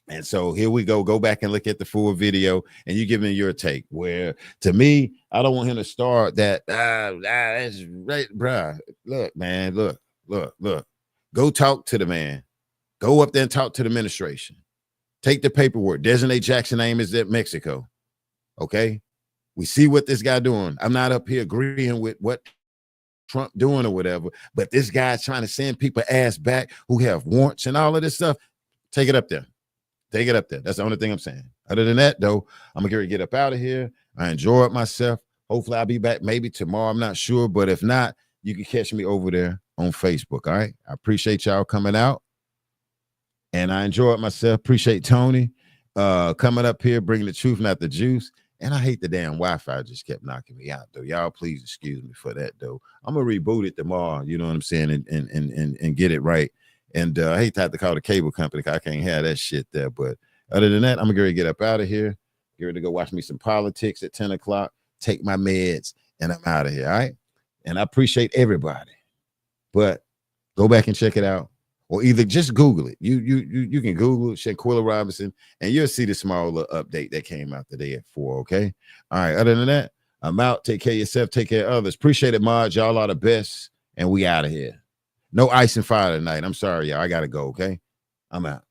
And so here we go. Go back and look at the full video, and you give me your take. Where to me, I don't want him to start that. That's right, bruh. Look, man, look. Go talk to the man. Go up there and talk to the administration. Take the paperwork. Designate Jackson name is at Mexico. Okay. We see what this guy doing. I'm not up here agreeing with what Trump doing or whatever, but this guy's trying to send people ass back who have warrants and all of this stuff. Take it up there. Take it up there. That's the only thing I'm saying. Other than that, though, I'm going to get up out of here. I enjoyed myself. Hopefully I'll be back maybe tomorrow. I'm not sure, but if not, you can catch me over there on Facebook. All right. I appreciate y'all coming out, and I enjoyed myself. Appreciate Tony coming up here, bringing the truth, not the juice. And I hate the damn Wi-Fi just kept knocking me out, though. Y'all please excuse me for that, though. I'm gonna reboot it tomorrow, you know what I'm saying, and get it right. And I hate to have to call the cable company because I can't have that shit there. But other than that, I'm gonna get up out of here, get ready to go watch me some politics at 10 o'clock, take my meds, and I'm out of here. All right. And I appreciate everybody. But go back and check it out, or either just Google it. You can Google Shanquella Robinson, and you'll see the small little update that came out today at 4. Okay. All right. Other than that, I'm out. Take care of yourself. Take care of others. Appreciate it, Mod. Y'all are the best, and we out of here. No ice and fire tonight. I'm sorry, y'all. I gotta go. Okay. I'm out.